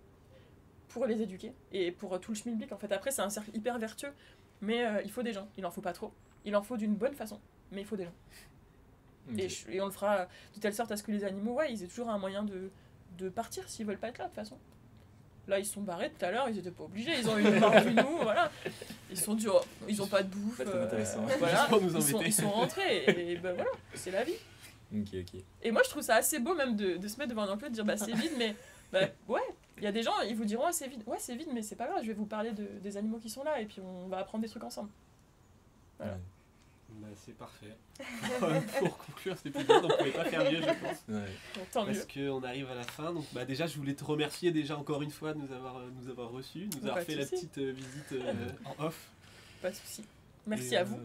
pour les éduquer et pour tout le schmilblick. En fait, après, c'est un cercle hyper vertueux, mais il faut des gens. Il en faut pas trop. Il en faut d'une bonne façon, mais il faut des gens. Okay. Et on le fera de telle sorte à ce que les animaux, ouais, ils aient toujours un moyen de partir s'ils veulent pas être là de toute façon. Là, ils sont barrés tout à l'heure, ils étaient pas obligés, ils ont eu une marre du nous, voilà. Ils se sont dit, oh, ils ont pas de bouffe. Voilà, ils sont rentrés, et ben voilà, c'est la vie. Ok. Et moi, je trouve ça assez beau même de se mettre devant un enclos et de dire, bah c'est vide, mais bah, ouais, il y a des gens, ils vous diront, oh, c'est vide. Ouais, c'est vide, mais c'est pas grave, je vais vous parler des animaux qui sont là, et puis on va apprendre des trucs ensemble. Voilà. Ouais. Bah, c'est parfait. Pour conclure cet épisode, on ne pouvait pas faire mieux, je pense. Ouais. Tant parce qu'on arrive à la fin. Donc, bah, déjà, je voulais te remercier déjà encore une fois de nous avoir reçus, nous avoir fait la petite visite en off. Pas de souci. Merci à vous.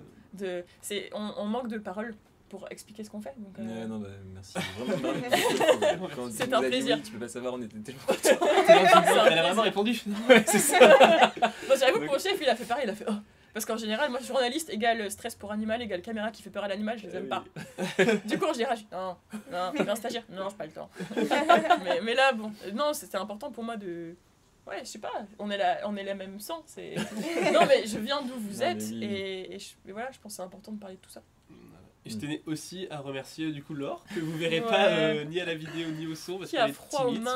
On manque de paroles pour expliquer ce qu'on fait. Donc, non, bah, merci. Vraiment, quand c'est un plaisir. Oui, tu peux pas savoir, on était tellement Elle a vraiment répondu. Ouais, c'est ça. Bon, j'avoue que mon chef, il a fait pareil, il a fait oh. Parce qu'en général, moi, journaliste égale stress pour animal égale caméra qui fait peur à l'animal, je les aime pas. Du coup, en général, non, un stagiaire, non, j'ai pas le temps. mais là, bon, non, c'était important pour moi de... Ouais, je sais pas, on est la même sang. Non, mais je viens d'où vous êtes, et voilà, je pense que c'est important de parler de tout ça. Et je tenais aussi à remercier du coup Laure, que vous verrez pas ni à la vidéo ni au son, parce qu'elle est timide,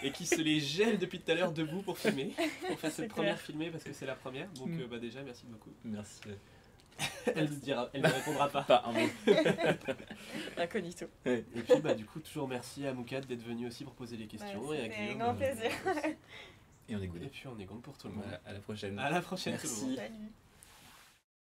et qui se les gèle depuis tout à l'heure debout pour filmer, pour faire cette première filmée, parce que c'est la première. Donc bah déjà, merci beaucoup. Merci. Elle ne répondra pas. Pas un mot. Incognito. Et puis bah du coup, toujours merci à Moukad d'être venu aussi pour poser les questions. Ouais, et à Guillaume, grand plaisir. Et on est good. Et puis on est good pour tout le monde. Voilà, à la prochaine. À la prochaine merci. tout le monde. Salut.